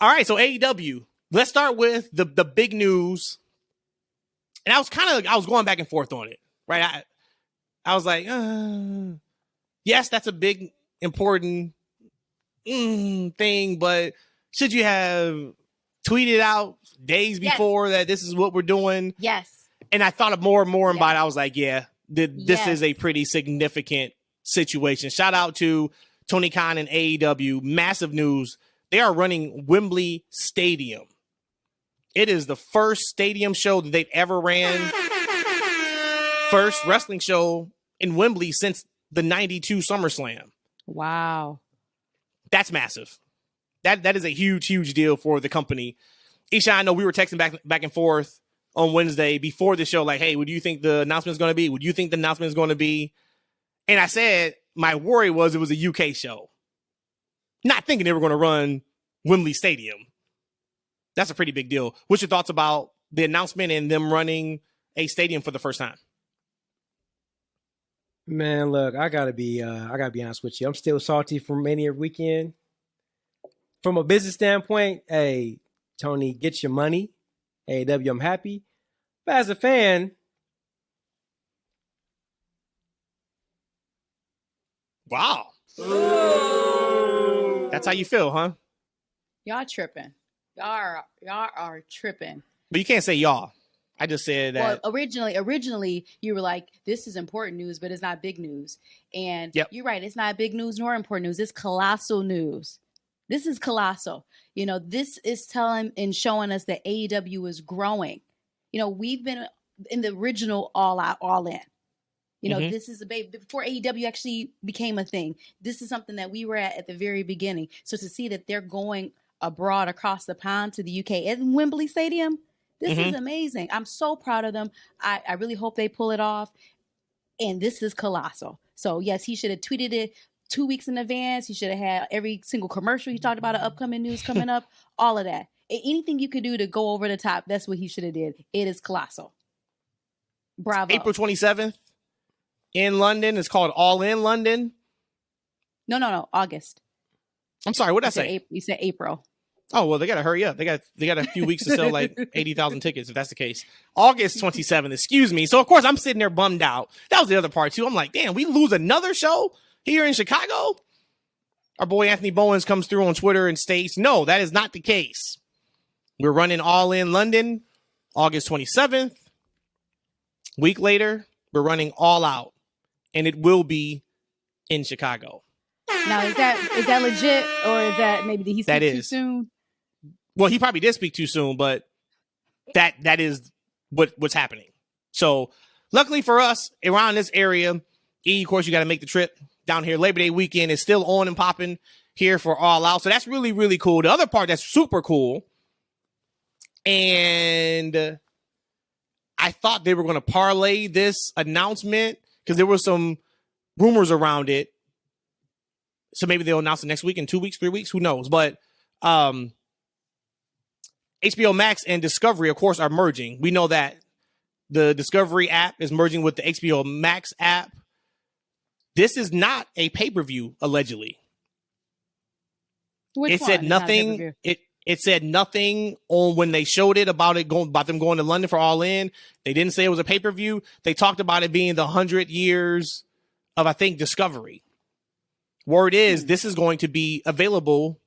All right, so AEW. Let's start with the big news. And I was going back and forth on it, right? I was like, yes, that's a big important thing, but should you have tweeted out days before that this is what we're doing? Yes. And I thought more and more about it. I was like, yeah, this is a pretty significant situation. Shout out to Tony Khan and AEW. Massive news. They are running Wembley Stadium. It is the first stadium show that they've ever ran. First wrestling show in Wembley since the 92 SummerSlam. Wow. That's massive. That is a huge deal for the company. Eshaun, I know we were texting back and forth on Wednesday before the show, like, hey, what do you think the announcement is going to be? What do you think the announcement is going to be? And I said, my worry was it was a UK show. Not thinking they were going to run Wembley Stadium. That's a pretty big deal. What's your thoughts about the announcement and them running a stadium for the first time? Man, look, I gotta be honest with you. I'm still salty from Mania weekend. From a business standpoint, hey, Tony, get your money. AEW, I'm happy. But as a fan, wow. That's how you feel, huh? Y'all tripping. Y'all are tripping. But you can't say y'all. I just said that. Well, originally you were like, this is important news, but it's not big news. And You're right. It's not big news nor important news. It's colossal news. This is colossal. This is telling and showing us that AEW is growing. We've been in the original All Out, All In. This is before AEW actually became a thing. This is something that we were at the very beginning. So to see that they're going abroad across the pond to the UK at Wembley Stadium, this is amazing. I'm so proud of them. I really hope they pull it off. And this is colossal. So yes, he should have tweeted it 2 weeks in advance. He should have had every single commercial. He talked about an upcoming news coming up, all of that. Anything you could do to go over the top, that's what he should have did. It is colossal. Bravo. April 27th in London. It's called All In London. No. August. I'm sorry. What did I say? You said April. Oh, well, they got to hurry up. They got a few weeks to sell like 80,000 tickets if that's the case. August 27th, excuse me. So, of course, I'm sitting there bummed out. That was the other part, too. I'm like, damn, we lose another show here in Chicago? Our boy Anthony Bowens comes through on Twitter and states, no, that is not the case. We're running All In London, August 27th. Week later, we're running All Out, and it will be in Chicago. Now, is that legit, or is that maybe did he speak too soon? Well, he probably did speak too soon, but that is what's happening. So, luckily for us, around this area, of course, you got to make the trip down here. Labor Day weekend is still on and popping here for All Out. So that's really, really cool. The other part that's super cool, and I thought they were going to parlay this announcement because there were some rumors around it. So maybe they'll announce it next week, in 2 weeks, 3 weeks, who knows? But HBO Max and Discovery, of course, are merging. We know that the Discovery app is merging with the HBO Max app. This is not a pay-per-view, allegedly. It said nothing. It said nothing on when they showed it about them going to London for All In. They didn't say it was a pay-per-view. They talked about it being the 100 years of, I think, Discovery. Word is this is going to be available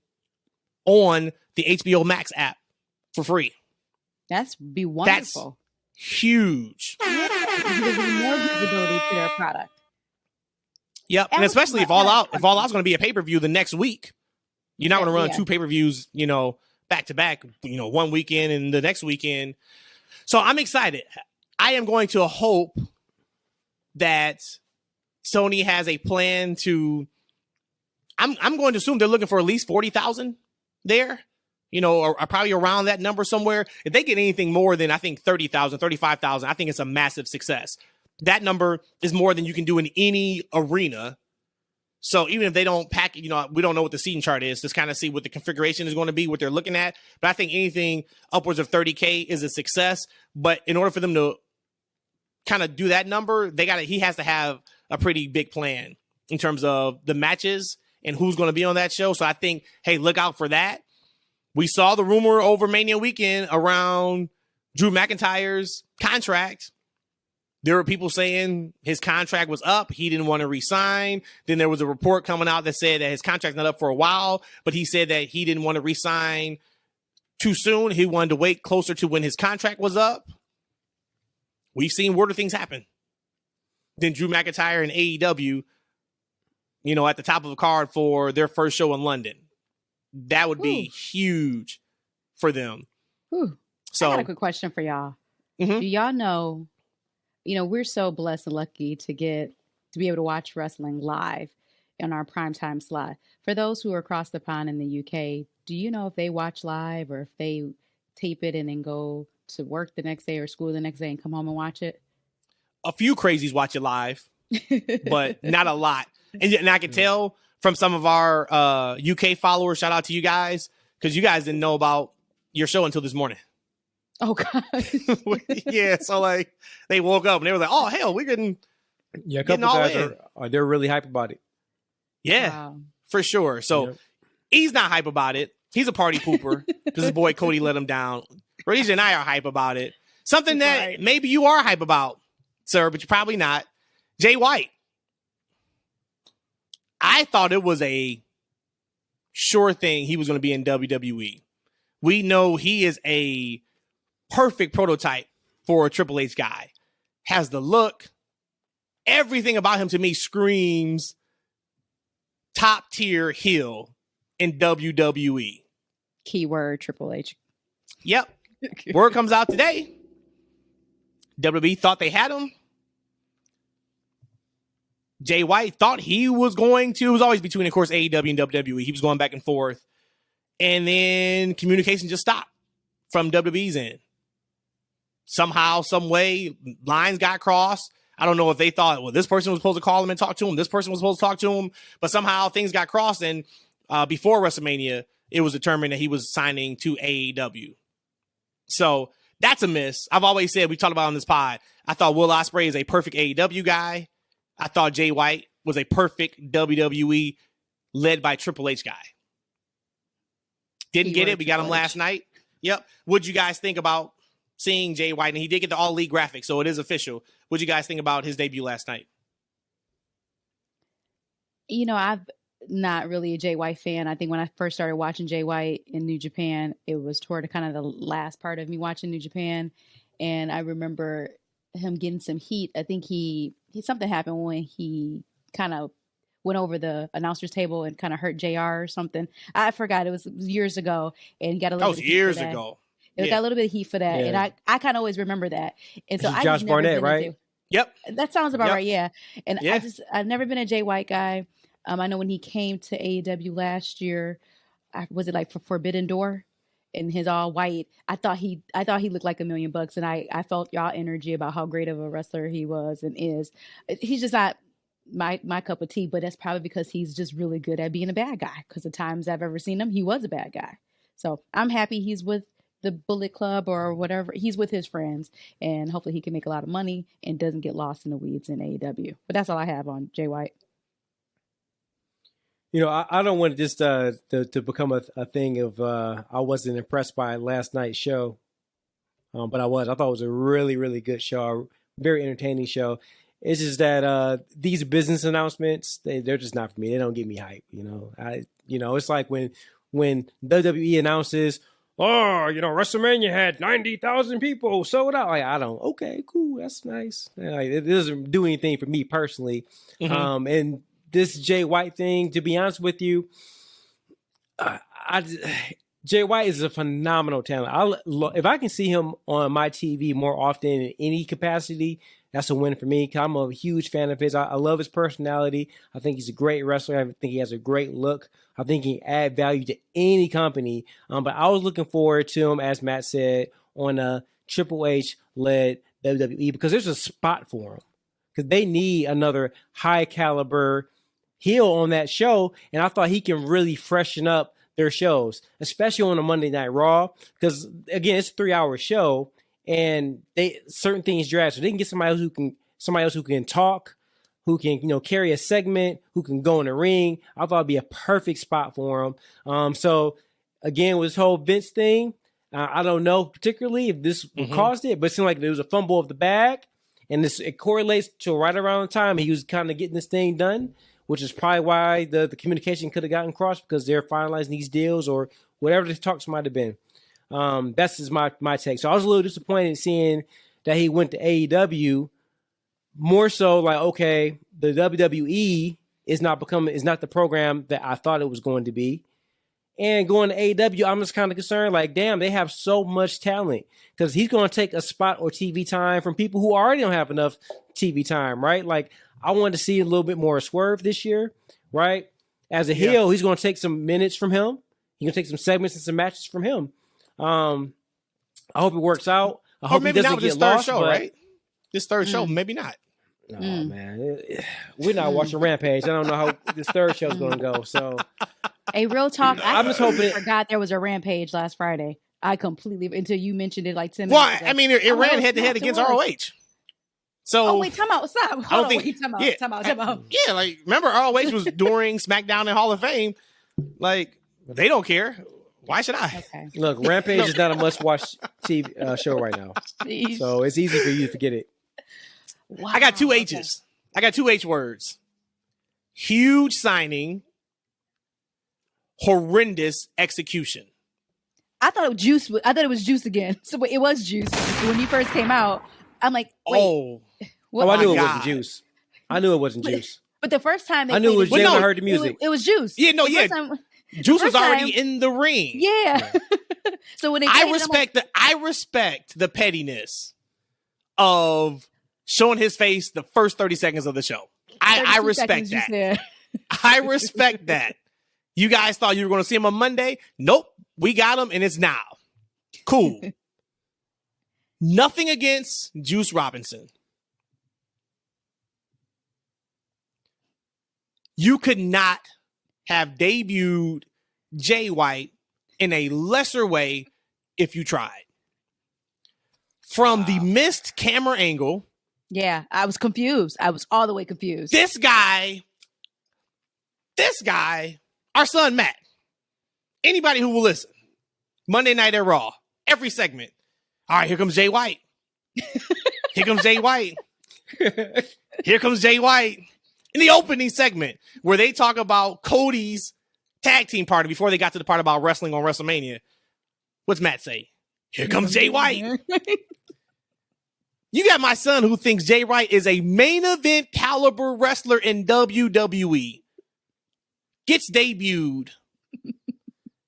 on the HBO Max app for free. That's be wonderful. That's huge. Giving more visibility to their product. Yep. And especially if All Out's going to be a pay-per-view the next week. You're not going to run 2 pay-per-views, back to back, one weekend and the next weekend. So I'm excited. I am going to hope that Sony has a plan to, I'm going to assume they're looking for at least 40,000 there, or probably around that number somewhere. If they get anything more than, I think, 30,000, 35,000, I think it's a massive success. That number is more than you can do in any arena. So even if they don't pack, we don't know what the seating chart is, just kind of see what the configuration is going to be, what they're looking at. But I think anything upwards of 30K is a success. But in order for them to kind of do that number, he has to have a pretty big plan in terms of the matches and who's going to be on that show. So I think, hey, look out for that. We saw the rumor over Mania weekend around Drew McIntyre's contract. There were people saying his contract was up. He didn't want to resign. Then there was a report coming out that said that his contract's not up for a while, but he said that he didn't want to resign too soon. He wanted to wait closer to when his contract was up. We've seen weirder things happen. Then Drew McIntyre and AEW, at the top of the card for their first show in London. That would be huge for them. So I got a quick question for y'all. Mm-hmm. Do y'all know, we're so blessed and lucky to be able to watch wrestling live in our primetime slot. For those who are across the pond in the UK, do you know if they watch live or if they tape it and then go to work the next day or school the next day and come home and watch it? A few crazies watch it live, but not a lot. And I can tell from some of our UK followers, shout out to you guys, because you guys didn't know about your show until this morning. Oh, God. Yeah, so they woke up and they were like, oh, hell, we're getting a couple guys they're really hype about it. Yeah, for sure. So he's not hype about it. He's a party pooper because his boy Cody let him down. Rhodesia and I are hype about it. Something that maybe you are hype about, sir, but you're probably not. Jay White. I thought it was a sure thing he was going to be in WWE. We know he is a perfect prototype for a Triple H guy. Has the look. Everything about him to me screams top tier heel in WWE. Keyword Triple H. Yep. Word comes out today. WWE thought they had him. Jay White thought he was going to. It was always between, of course, AEW and WWE. He was going back and forth. And then communication just stopped from WWE's end. Somehow, some way, lines got crossed. I don't know if they thought, well, this person was supposed to call him and talk to him. This person was supposed to talk to him. But somehow things got crossed. And before WrestleMania, it was determined that he was signing to AEW. So that's a miss. I've always said, we talked about on this pod, I thought Will Ospreay is a perfect AEW guy. I thought Jay White was a perfect WWE led by Triple H guy. Didn't get it. We got him last night. Yep. What'd you guys think about seeing Jay White? And he did get the All League graphic, so it is official. What'd you guys think about his debut last night? I've not really a Jay White fan. I think when I first started watching Jay White in New Japan, it was toward kind of the last part of me watching New Japan. And I remember him getting some heat. I think something happened when he kind of went over the announcer's table and kind of hurt JR or something. I forgot. It was years ago, and he got a little. That was years ago. It got a little bit of heat for that, and I kind of always remember that. And so I Josh Barnett, right? Yep, that sounds about right. Yeah, and I've never been a Jay White guy. I know when he came to AEW last year, was it like for Forbidden Door? In his all white, I thought he looked like $1,000,000, and I felt y'all energy about how great of a wrestler he was and is. He's just not my cup of tea, but that's probably because he's just really good at being a bad guy. Because the times I've ever seen him, he was a bad guy. So I'm happy he's with the Bullet Club or whatever. He's with his friends, and hopefully he can make a lot of money and doesn't get lost in the weeds in AEW. But that's all I have on Jay White. I don't want this to become a thing of I wasn't impressed by last night's show, but I was. I thought it was a really, really good show, a very entertaining show. It's just that these business announcements, they're just not for me. They don't get me hype. It's like when WWE announces, WrestleMania had 90,000 people sold out. Okay, cool, that's nice. It doesn't do anything for me personally. Mm-hmm. And this Jay White thing, to be honest with you, Jay White is a phenomenal talent. If I can see him on my TV more often in any capacity, that's a win for me. 'Cause I'm a huge fan of his. I love his personality. I think he's a great wrestler. I think he has a great look. I think he can add value to any company. But I was looking forward to him, as Matt said, on a Triple H-led WWE because there's a spot for him. Because they need another high caliber heel on that show. And I thought he can really freshen up their shows, especially on a Monday Night Raw. Because, again, it's a 3-hour show. And certain things drag, so they can get somebody else who can talk, who can carry a segment, who can go in the ring. I thought it'd be a perfect spot for him. So again, with this whole Vince thing, I don't know particularly if this caused it, but it seemed like there was a fumble of the bag, and it correlates to right around the time he was kind of getting this thing done, which is probably why the communication could have gotten crossed because they're finalizing these deals or whatever the talks might have been. That's just my take. So I was a little disappointed seeing that he went to AEW. More so, like, okay, the WWE is not the program that I thought it was going to be. And going to AEW, I'm just kind of concerned, like, damn, they have so much talent because he's going to take a spot or TV time from people who already don't have enough TV time, right? Like, I wanted to see a little bit more Swerve this year, right? As a heel, he's going to take some minutes from him. He's going to take some segments and some matches from him. I hope it works out. I hope maybe he doesn't not with this get third lost, show, right? This third show, maybe not. No, man. We're not watching Rampage. I don't know how this third show is going to go. So, a real talk. I'm just hoping. I forgot there was a Rampage last Friday. I completely until you mentioned it like 10 minutes ago. Well, I mean, it ran head to head against ROH. So, wait, time out. Stop. Hold on, wait, time out. Yeah, like remember ROH was during SmackDown and Hall of Fame. Like they don't care. Why should I? Okay. Look, Rampage is not a must-watch TV show right now, so it's easy for you to forget it. Wow, I got two H's. Okay. I got two H words. Huge signing. Horrendous execution. I thought it was Juice again. So it was Juice when he first came out. I'm like, wait. I knew it wasn't Juice. I knew it wasn't Juice. But the first time I knew it was Jay when I heard the music. It was Juice. Yeah, no, yeah. Juice was already in the ring. Yeah. So when I respect the pettiness of showing his face the first 30 seconds of the show. I respect that. I respect that. You guys thought you were going to see him on Monday? Nope. We got him, and it's now. Cool. Nothing against Juice Robinson. You could not have debuted Jay White in a lesser way if you tried. From the missed camera angle. Yeah, I was confused. I was all the way confused. This guy, our son Matt, anybody who will listen, Monday Night at Raw, every segment. All right, here comes Jay White. Here comes Jay White. Here comes Jay White. In the opening segment where they talk about Cody's tag team party before they got to the part about wrestling on WrestleMania. What's Matt say? Here comes Jay White. You got my son who thinks Jay White is a main event caliber wrestler in WWE. Gets debuted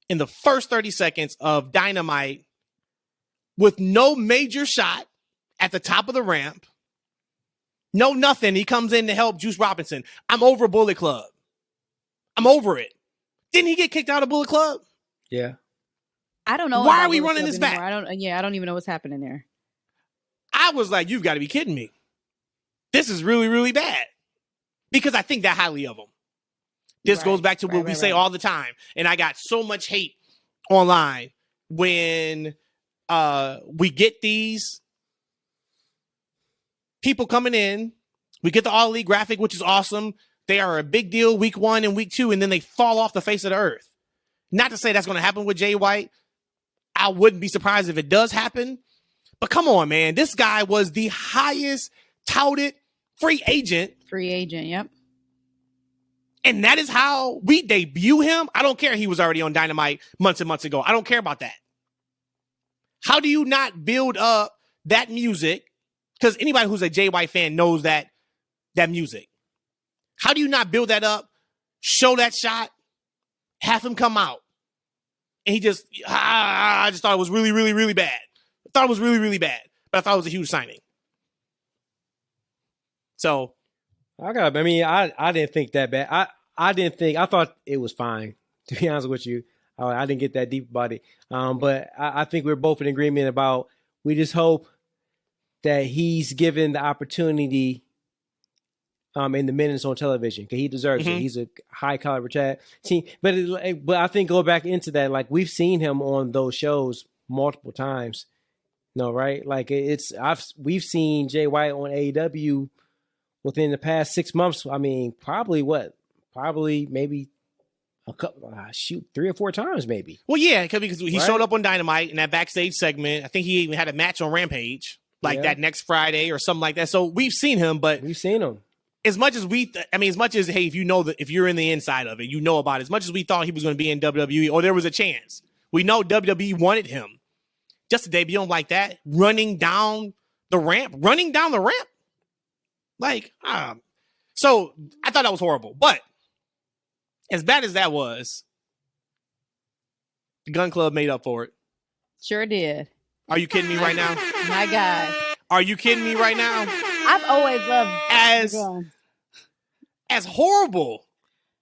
in the first 30 seconds of Dynamite with no major shot at the top of the ramp. No, nothing. He comes in to help Juice Robinson. I'm over Bullet Club. I'm over it. Didn't he get kicked out of Bullet Club? Yeah. I don't know. Why are we running this back? I don't even know what's happening there. I was like, you've got to be kidding me. This is really, really bad. Because I think that highly of him. This goes back to what we say all the time. And I got so much hate online when we get these people coming in. We get the All Elite graphic, which is awesome. They are a big deal week 1 and week 2, and then they fall off the face of the earth. Not to say that's going to happen with Jay White. I wouldn't be surprised if it does happen. But come on, man. This guy was the highest touted free agent. Free agent, yep. And that is how we debut him. I don't care. He was already on Dynamite months and months ago. I don't care about that. How do you not build up that music? Because anybody who's a Jay White fan knows that music. How do you not build that up, show that shot, have him come out? And he just, I just thought it was really, really, really bad. I thought it was really, really bad. But I thought it was a huge signing. So. I didn't think that bad. I thought it was fine, to be honest with you. I didn't get that deep about it. But I think we're both in agreement about, we just hope that he's given the opportunity in the minutes on television, because he deserves it. He's a high caliber team. But I think go back into that, like, we've seen him on those shows multiple times. No, right? Like, we've seen Jay White on AEW within the past 6 months. I mean, probably maybe a couple, 3 or 4 times, maybe. Well, yeah, because he showed up on Dynamite in that backstage segment. I think he even had a match on Rampage, that next Friday or something like that. So we've seen him, but as much as hey, if you're in the inside of it, you know about it. As much as we thought he was going to be in WWE, or there was a chance, we know WWE wanted him. Just a debut like that, running down the ramp. So I thought that was horrible. But as bad as that was, the Gun Club made up for it. Sure did. Are you kidding me right now? My God. Are you kidding me right now? I've always loved as horrible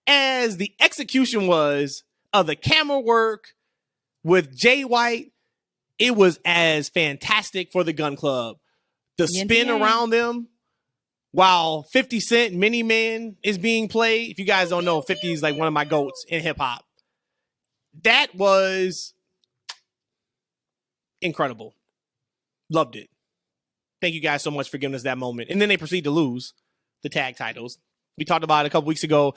as the execution was of the camera work with Jay White, it was as fantastic for the Gun Club. The spin around them while 50 Cent Mini Man is being played. If you guys don't know, 50 is like one of my goats in hip hop. That was incredible. Loved it. Thank you guys so much for giving us that moment. And then they proceed to lose the tag titles. We talked about it a couple weeks ago.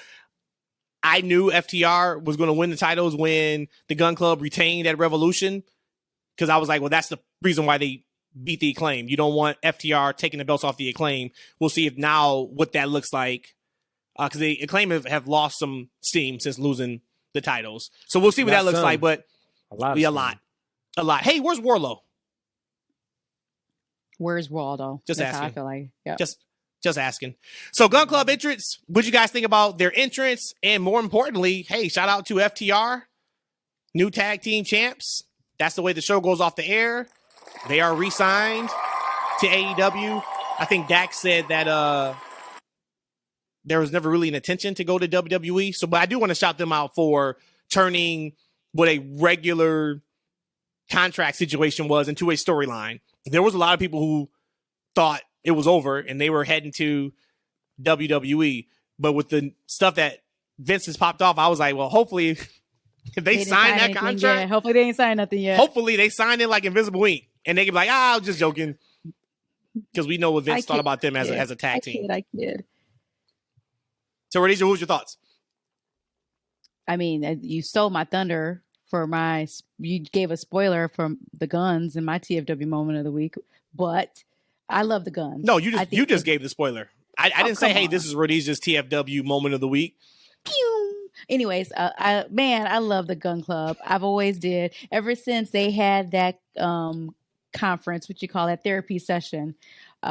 I knew FTR was going to win the titles when the Gun Club retained at Revolution, because I was like, well, that's the reason why they beat the Acclaim. You don't want FTR taking the belts off the Acclaim. We'll see if now what that looks like, because the Acclaim have lost some steam since losing the titles. So we'll see what that looks like, but a lot. Hey, where's Warlow? Where's Waldo? Just That's asking. how I feel like. Yep. Just asking. So Gun Club entrance, what'd you guys think about their entrance? And more importantly, hey, shout out to FTR, new tag team champs. That's the way the show goes off the air. They are re-signed to AEW. I think Dax said that there was never really an intention to go to WWE. So, but I do want to shout them out for turning what a regular contract situation was into a storyline. There was a lot of people who thought it was over and they were heading to WWE. But with the stuff that Vince has popped off, I was like, well, hopefully if they sign that contract. Hopefully they ain't signed nothing yet. Hopefully they signed it like Invisible Ink. And they can be like, I was just joking. Because we know what Vince thought about them as a tag team. I kid. So, Rhodesia, what was your thoughts? I mean, you stole my thunder you gave a spoiler from the Guns in my TFW moment of the week, but I love the Guns. No, you just gave the spoiler. I didn't say, hey, this is Rhodesia's TFW moment of the week. Pew! Anyways, I love the Gun Club. I've always did. Ever since they had that conference, what you call that therapy session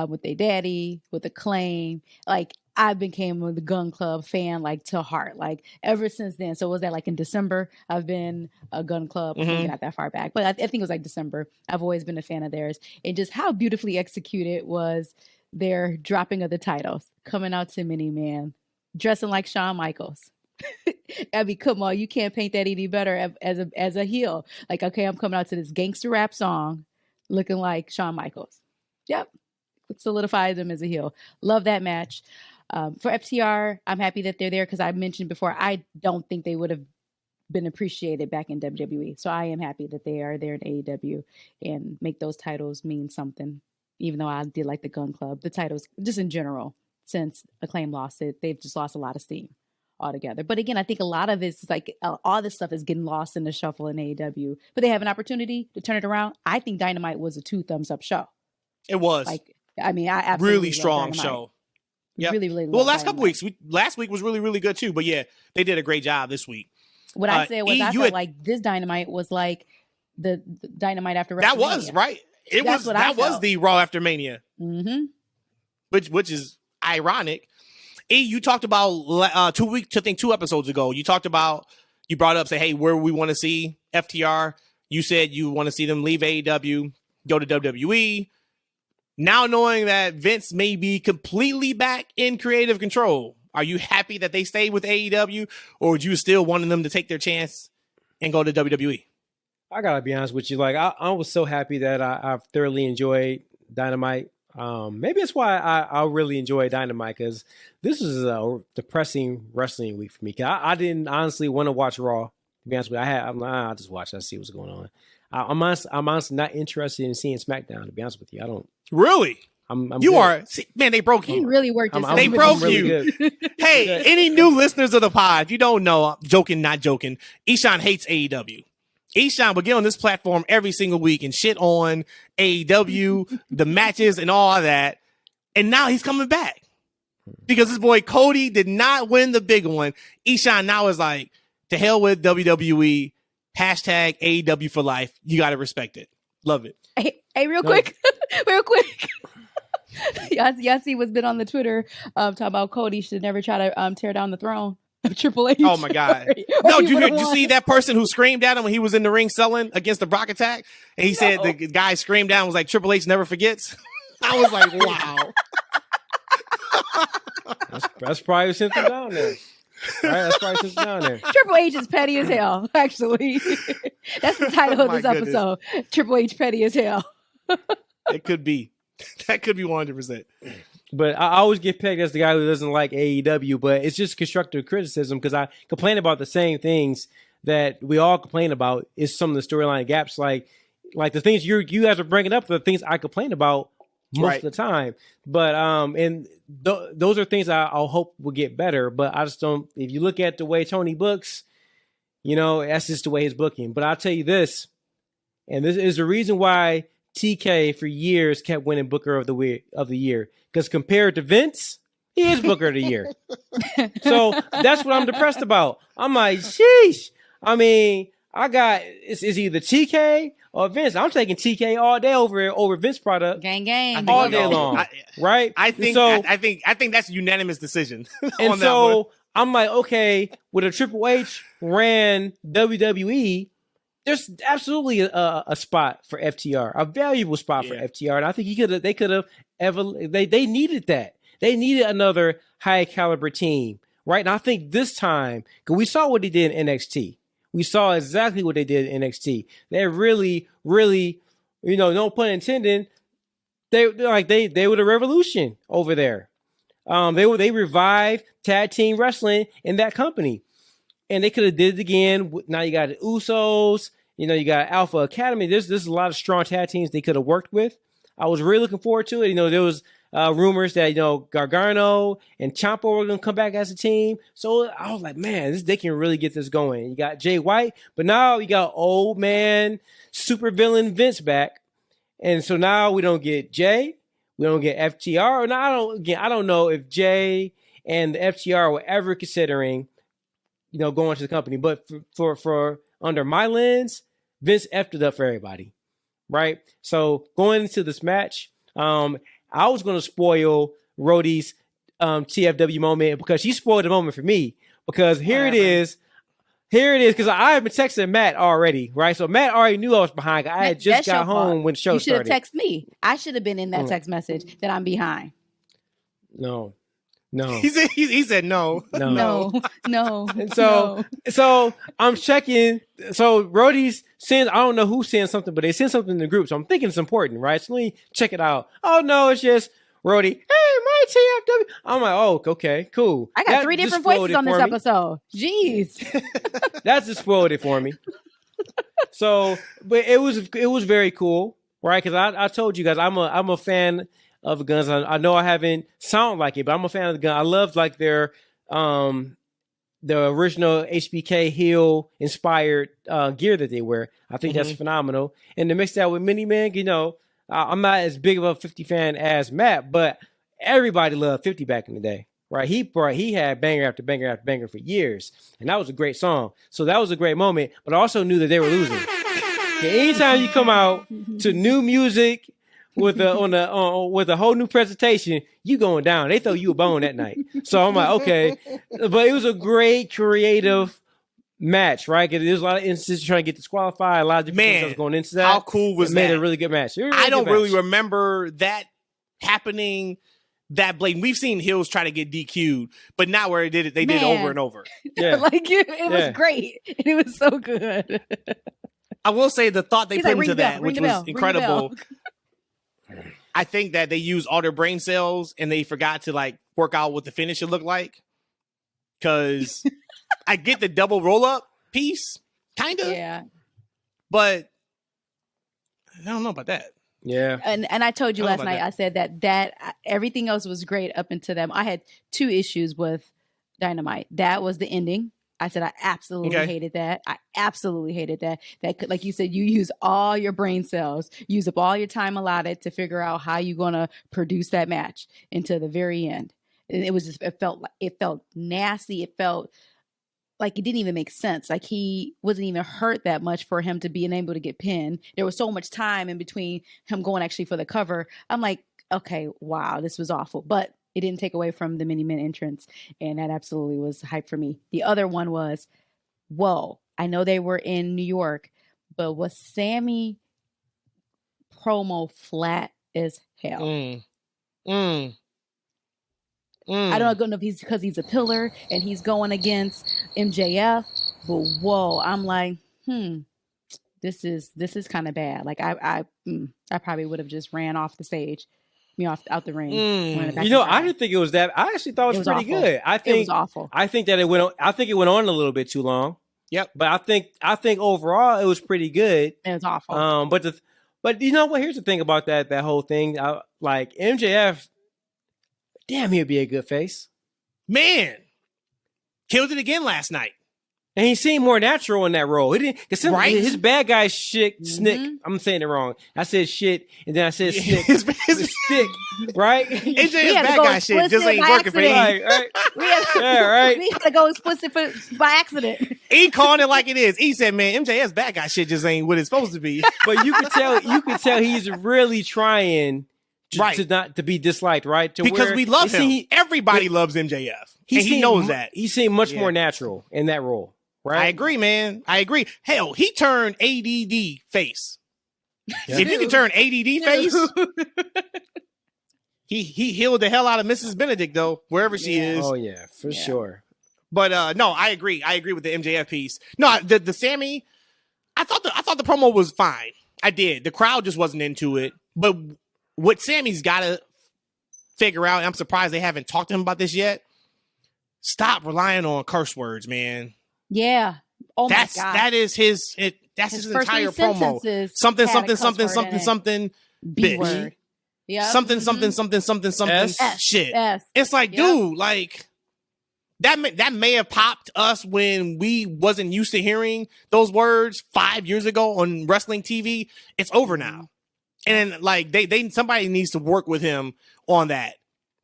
with their daddy, with Acclaim, like I became the Gun Club fan, like to heart, like ever since then. So was that like in December? I've been a Gun Club, maybe not that far back, but I think it was like December. I've always been a fan of theirs, and just how beautifully executed was their dropping of the titles, coming out to Mini Man, dressing like Shawn Michaels. I mean, come on, you can't paint that any better as a heel. Like, okay, I'm coming out to this gangster rap song, looking like Shawn Michaels. Yep, solidified them as a heel. Love that match. For FTR, I'm happy that they're there because I mentioned before, I don't think they would have been appreciated back in WWE. So I am happy that they are there in AEW and make those titles mean something, even though I did like the Gun Club. The titles, just in general, since Acclaim lost it, they've just lost a lot of steam altogether. But again, I think a lot of it's like all this stuff is getting lost in the shuffle in AEW, but they have an opportunity to turn it around. I think Dynamite was a 2 thumbs up show. It was. Like, I mean, I absolutely really strong show. Yeah. Really well, last couple weeks, last week was really, really good too. But yeah, they did a great job this week. What I said was, I felt like this Dynamite was like the Dynamite after WrestleMania. That was right. That was the Raw after Mania, mm-hmm. which is ironic. You talked about 2 episodes ago. You brought up, say, hey, where we want to see FTR. You said you want to see them leave AEW, go to WWE. Now knowing that Vince may be completely back in creative control, are you happy that they stayed with AEW, or would you still want them to take their chance and go to WWE? I gotta be honest with you. Like I was so happy that I thoroughly enjoyed Dynamite. Maybe that's why I really enjoy Dynamite, because this was a depressing wrestling week for me. I didn't honestly want to watch Raw. To be honest with you, I'll just watch. I'll see what's going on. I'm honestly not interested in seeing SmackDown. To be honest with you, I don't. Really? Man, they broke you. He really worked his They broke you. Hey, any new listeners of the pod, if you don't know, I'm joking, not joking, Eshaun hates AEW. Eshaun will get on this platform every single week and shit on AEW, the matches and all of that. And now he's coming back because this boy Cody did not win the big one. Eshaun now is like, to hell with WWE, hashtag AEW for life. You got to respect it. Love it. Hey, real quick. Y'all see what's been on the Twitter talking about Cody should never try to tear down the throne of Triple H. Oh my God. No, did you see that person who screamed at him when he was in the ring selling against the Brock attack? And he said the guy screamed down, was like, Triple H never forgets. I was like, wow. That's probably something down there. Right, that's probably something down there. Triple H is petty as hell, actually. That's the title of this episode. Triple H petty as hell. It could be. That could be 100%. But I always get pegged as the guy who doesn't like AEW, but it's just constructive criticism because I complain about the same things that we all complain about. Is some of the storyline gaps, like the things you guys are bringing up, the things I complain about most of the time. But those are things I'll hope will get better. But I just don't. If you look at the way Tony books, that's just the way he's booking. But I'll tell you this, and this is the reason why TK for years kept winning Booker of the Year, because compared to Vince, he is Booker of the Year. So that's what I'm depressed about. I'm like, sheesh. I mean, it's either TK or Vince. I'm taking TK all day over Vince product. Gang. All day long. Right? I think that's a unanimous decision. And so I'm like, okay, with a Triple H ran WWE, there's absolutely a spot for FTR, a valuable spot for FTR. And I think they could have they needed that. They needed another high caliber team, right? And I think this time, because we saw what they did in NXT. We saw exactly what they did in NXT. They really, really, no pun intended, they were the revolution over there. They revived tag team wrestling in that company. And they could have did it again. Now you got the Usos, you got Alpha Academy. There's a lot of strong tag teams they could have worked with. I was really looking forward to it. There was rumors that, Gargano and Ciampa were going to come back as a team. So I was like, man, they can really get this going. You got Jay White, but now you got old man supervillain Vince back. And so now we don't get Jay. We don't get FTR. I don't know if Jay and the FTR were ever considering going to the company, but for under my lens, Vince effed it up for everybody, right? So going into this match, I was going to spoil Rhodey's TFW moment because she spoiled the moment for me. Because here it is, because I have been texting Matt already, right? So Matt already knew I was behind. I had just got home when the show started. You should have texted me. I should have been in that text message that I'm behind. No. He said no. And so I'm checking. So Rhodey's sends, I don't know who sends something, but they send something in the group. So I'm thinking it's important, right? So let me check it out. Oh no, it's just Rhodey. Hey, my TFW. I'm like, oh, okay, cool. I got 3 different voices on this episode. Jeez. That just spoiled it for me. So, but it was very cool, right? Because I told you guys I'm a fan of the guns. I know I haven't sound like it, but I'm a fan of the gun. I love like their the original HBK heel inspired gear that they wear. I think that's phenomenal. And to mix that with Mini Man, I'm not as big of a 50 fan as Matt, but everybody loved 50 back in the day, right? He had banger after banger after banger for years, and that was a great song. So that was a great moment, but I also knew that they were losing. And anytime you come out to new music with a whole new presentation, you going down. They throw you a bone that night. So I'm like, okay. But it was a great creative match, right? Because there's a lot of instances trying to get disqualified. A lot of different things that was going into that. How cool was it that? Made a really good match. I don't really remember that happening that blatant. We've seen heels try to get DQ'd, but not where they did it over and over. Yeah. Like it was great. It was so good. I will say the thought they put into that, which was bell, incredible. I think that they used all their brain cells and they forgot to like work out what the finish should look like. Cause I get the double roll up piece, kind of. Yeah. But I don't know about that. Yeah. And I told you last night, I said that everything else was great up until them. I had 2 issues with Dynamite. That was the ending. I said I absolutely hated that. I absolutely hated that. That, like you said, you use all your brain cells, use up all your time allotted to figure out how you're going to produce that match until the very end. And it was just, it felt nasty. It felt like it didn't even make sense. Like he wasn't even hurt that much for him to be unable to get pinned. There was so much time in between him going actually for the cover. I'm like, okay, wow, this was awful. But it didn't take away from the mini-men entrance. And that absolutely was hype for me. The other one was, whoa, I know they were in New York, but was Sammy promo flat as hell? I don't know if he's because he's a pillar and he's going against MJF, but whoa, I'm like, this is kind of bad. Like I probably would have just ran off the stage. Me out the ring. I didn't think it was that. I actually thought it was pretty awful. good. I think it was awful. I think that it went on a little bit too long. Yep. But I think overall it was pretty good. It was awful. But you know what? Here's the thing about that whole thing. Like MJF, damn, he'd be a good face. Man, killed it again last night. And he seemed more natural in that role. He didn't, cause his bad guy shit, Snick. I'm saying it wrong. I said shit, and then I said Snick. Stick, right? AJ's bad guy shit just ain't working for him. Right. We had to go explicit by accident. He calling it like it is. He said, "Man, MJF's bad guy shit just ain't what it's supposed to be." But you could tell he's really trying to be disliked, right? Because we love him. Everybody loves MJF. He knows that. He seemed much more natural in that role. Right. I agree, man. I agree. Hell, he turned ADD face. Yeah. If you can turn ADD face, he healed the hell out of Mrs. Benedict though, wherever she is. Oh yeah, for sure. But no, I agree. I agree with the MJF piece. No, the Sammy, I thought the promo was fine. I did. The crowd just wasn't into it. But what Sammy's got to figure out, and I'm surprised they haven't talked to him about this yet. Stop relying on curse words, man. Yeah. Oh my God. That is his entire promo. Something, B bitch. Word. Yeah. Something, shit. S. It's like, dude, like that may have popped us when we wasn't used to hearing those words 5 years ago on wrestling TV. It's over now. And like somebody needs to work with him on that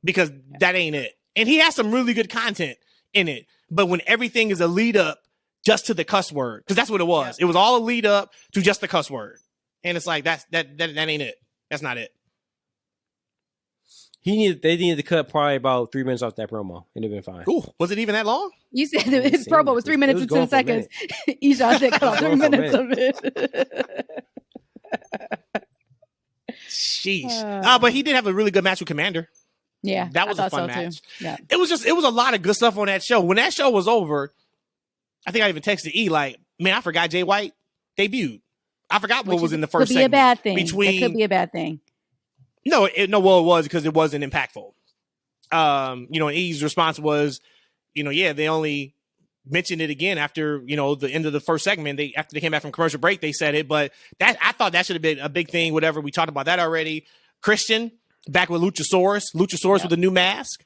because that ain't it. And he has some really good content in it. But when everything is a lead up just to the cuss word, because that's what it was. Yep. It was all a lead up to just the cuss word. And it's like, that ain't it. That's not it. They needed to cut probably about 3 minutes off that promo and it'd been fine. Ooh, was it even that long? You said his promo was 3 minutes and 10 seconds. Eshaun said cut off 3 minutes of it. Sheesh. But he did have a really good match with Commander. Yeah, that was a fun match. Yeah. It was a lot of good stuff on that show. When that show was over, I think I even texted E like, man, I forgot Jay White debuted. I forgot what was in the first segment. Could be a bad thing. It could be a bad thing. No, it was because it wasn't impactful. And E's response was, they only mentioned it again after, the end of the first segment. After they came back from commercial break, they said it, but I thought that should have been a big thing, whatever. We talked about that already. Christian back with Luchasaurus with a new mask.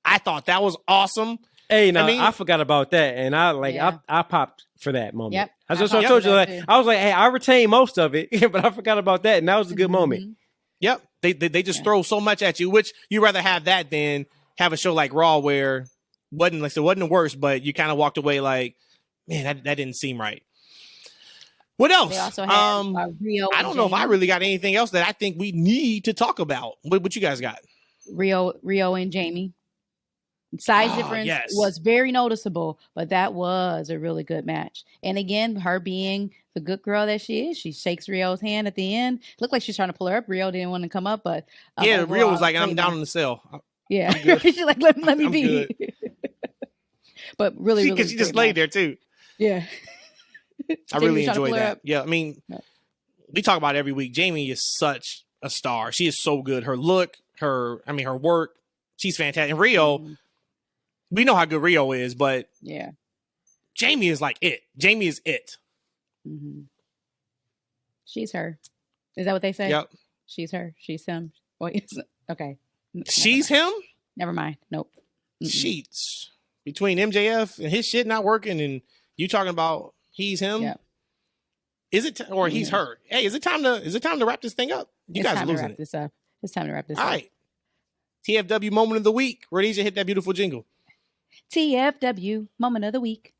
I thought that was awesome. Hey, I forgot about that, and I popped for that moment. Yep. I told you, I was like, hey, I retained most of it, but I forgot about that, and that was a good moment. Yep, they just throw so much at you, which you rather have that than have a show like Raw where wasn't the worst, but you kind of walked away like, man, that didn't seem right. What else? They also have Rio. I don't know if I really got anything else that I think we need to talk about. What you guys got? Rio and Jamie. Size difference was very noticeable, but that was a really good match. And again, her being the good girl that she is, she shakes Rio's hand at the end. Looked like she's trying to pull her up. Rio didn't want to come up, but Rio was like, "I'm down in the cell." Yeah, she's like, "Let me be." But really, because she just laid there too. Yeah, I really enjoyed that. Yeah, I mean, we talk about it every week. Jamie is such a star. She is so good. Her look, her work, she's fantastic. And Rio, we know how good Rio is, but Jamie is like it. Jamie is it. Mm-hmm. She's her. Is that what they say? Yep. She's her. She's him. Okay. She's him? Never mind. Nope. Sheets. Between MJF and his shit not working and you talking about he's him? Yep. Is it or he's her? Hey, is it time to wrap this thing up? You guys are losing it. It's time to wrap this up. All right. TFW moment of the week. Rhodesia, hit that beautiful jingle. TFW moment of the week.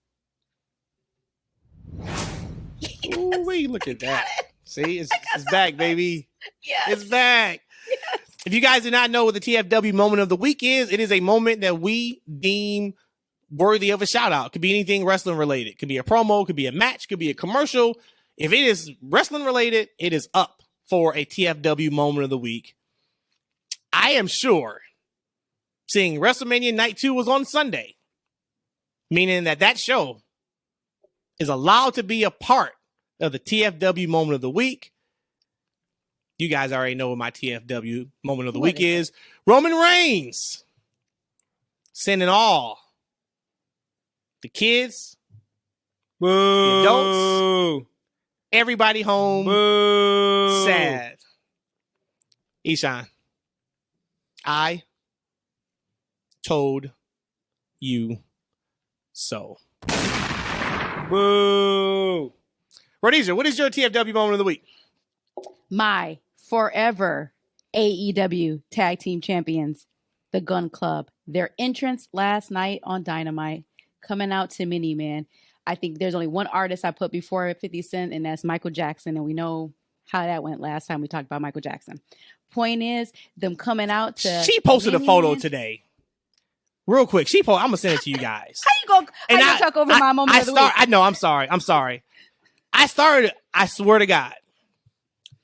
Ooh, wait, look at that. See, it's back, baby. Yes. It's back. Yes. If you guys do not know what the TFW moment of the week is, it is a moment that we deem worthy of a shout out. Could be anything wrestling related. Could be a promo, could be a match, could be a commercial. If it is wrestling related, it is up for a TFW moment of the week. I am sure seeing WrestleMania Night 2 was on Sunday, meaning that show is allowed to be a part of the TFW moment of the week. You guys already know what my TFW moment of the week is. Roman Reigns sending all the kids, the adults, everybody home sad. Eshaun, I told you so. Boo. Rhodesia, what is your TFW moment of the week? My forever AEW tag team champions, the Gun Club. Their entrance last night on Dynamite, coming out to Mini Man. I think there's only one artist I put before 50 Cent, and that's Michael Jackson. And we know how that went last time we talked about Michael Jackson. Point is, them coming out to... She posted a photo today. Real quick. I'm going to send it to you guys. How you gonna talk over my moment of the week? I know, I'm sorry. I swear to God,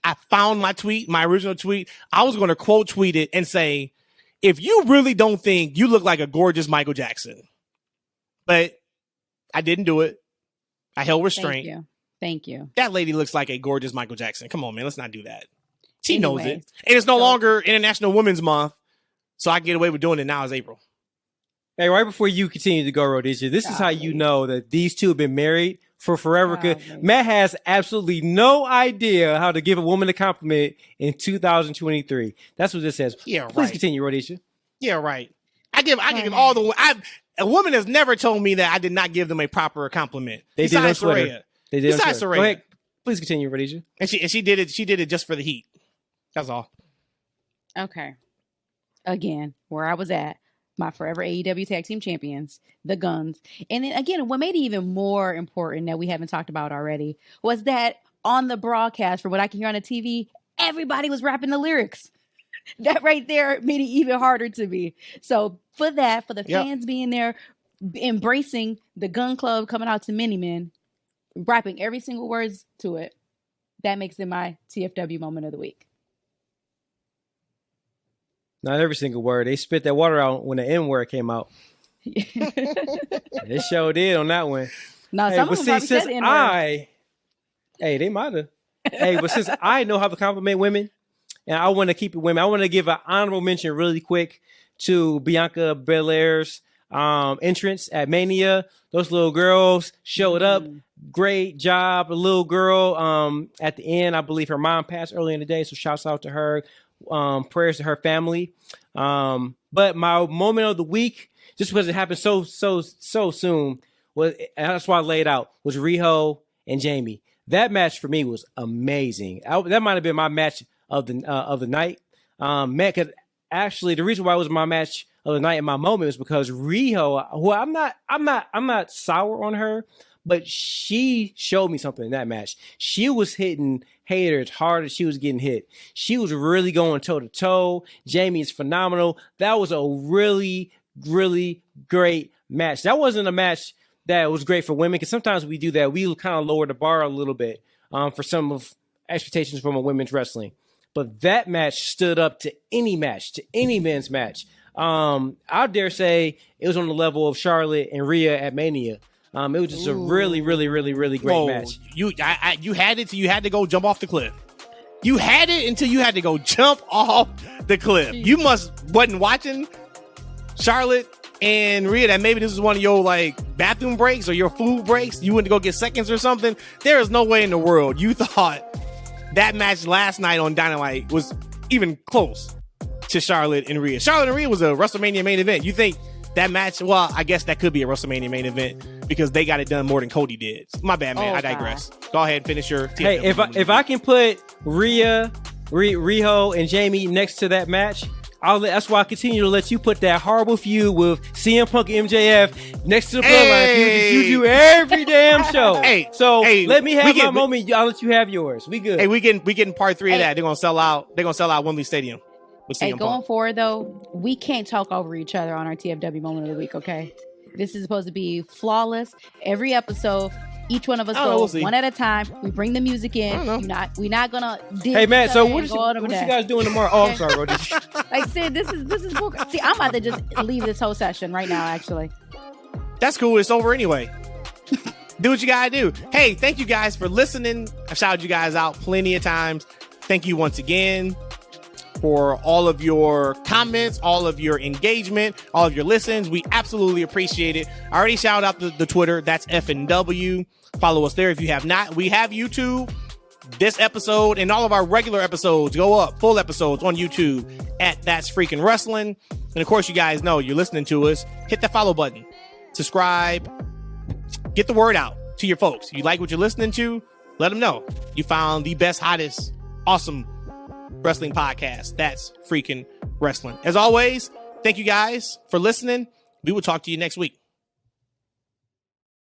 I found my tweet, my original tweet. I was going to quote tweet it and say, if you really don't think you look like a gorgeous Michael Jackson, but I didn't do it. I held restraint. Thank you. That lady looks like a gorgeous Michael Jackson. Come on, man. Let's not do that. She knows it. And it's no longer International Women's Month, so I can get away with doing it now as April. Hey, right before you continue to go, Rhodesia, this is how you know that these two have been married for forever. Matt has absolutely no idea how to give a woman a compliment in 2023. That's what this says. Yeah, Please continue, Rhodesia. Yeah, right. I give all the... A woman has never told me that I did not give them a proper compliment. They did on Twitter. Soraya. They did Besides Soraya. Soraya. Go ahead. Please continue, Rhodesia. And she did it. She did it just for the heat. That's all. Okay. Again, where I was at, my forever AEW tag team champions, the Guns. And then again, what made it even more important that we haven't talked about already was that on the broadcast, for what I can hear on the TV, everybody was rapping the lyrics. That right there made it even harder to me. So for that, for the fans being there, embracing the Gun Club coming out to Mini Men, rapping every single words to it, that makes it my TFW moment of the week. Not every single word. They spit that water out when the N word came out. They sure did on that one. No, some of them probably said the N-word. They might have. But since I know how to compliment women, and I want to keep it women, I want to give an honorable mention really quick to Bianca Belair's entrance at Mania. Those little girls showed up. Great job. A little girl at the end, I believe her mom passed early in the day, so shouts out to her. Prayers to her family. But my moment of the week, just because it happened so soon, was, and that's why I laid out, was Riho and Jamie. That match for me was amazing. That might have been my match of the night. Man, cause actually the reason why it was my match of the night and my moment was because Riho, who I'm not sour on her, But she showed me something in that match. She was hitting haters hard as she was getting hit. She was really going toe to toe. Jamie is phenomenal. That was a really, really great match. That wasn't a match that was great for women, because sometimes we do that. We kind of lower the bar a little bit for some of expectations from a women's wrestling. But that match stood up to any match, to any men's match. I dare say it was on the level of Charlotte and Rhea at Mania. It was just a really, really, really, really great match. You had it till you had to go jump off the cliff. You had it until you had to go jump off the cliff. You wasn't watching Charlotte and Rhea, that maybe this is one of your like bathroom breaks or your food breaks. You went to go get seconds or something. There is no way in the world you thought that match last night on Dynamite was even close to Charlotte and Rhea. Charlotte and Rhea was a WrestleMania main event. You think that match, well, I guess that could be a WrestleMania main event because they got it done more than Cody did. My bad, man. I digress. Go ahead and finish your TFW. Hey, if I can put Rhea, Riho, and Jamie next to that match, that's why I continue to let you put that horrible feud with CM Punk and MJF next to the Bloodline feud. You do every damn show. Let me have my moment. I'll let you have yours. We good. Hey, we getting part 3 of that. They're gonna sell out. They're gonna sell out Wembley Stadium. Hey, going forward though, we can't talk over each other on our TFW moment of the week. Okay, this is supposed to be flawless. Every episode, each one of us goes one at a time. We bring the music in. We're not gonna. Hey man, so what you guys doing tomorrow? Oh, I'm sorry, bro. Like, see, this is bullcrap. See, I'm about to just leave this whole session right now. Actually, that's cool. It's over anyway. Do what you gotta do. Hey, thank you guys for listening. I've shouted you guys out plenty of times. Thank you once again for all of your comments, all of your engagement, all of your listens. We absolutely appreciate it. I already shouted out the Twitter. That's FNW. Follow us there if you have not. We have YouTube. This episode and all of our regular episodes go up, full episodes on YouTube at That's Freaking Wrestling. And of course, you guys know you're listening to us. Hit the follow button, subscribe, get the word out to your folks. You like what you're listening to? Let them know you found the best, hottest, awesome wrestling podcast. That's Freaking Wrestling. As always, thank you guys for listening. We will talk to you next week.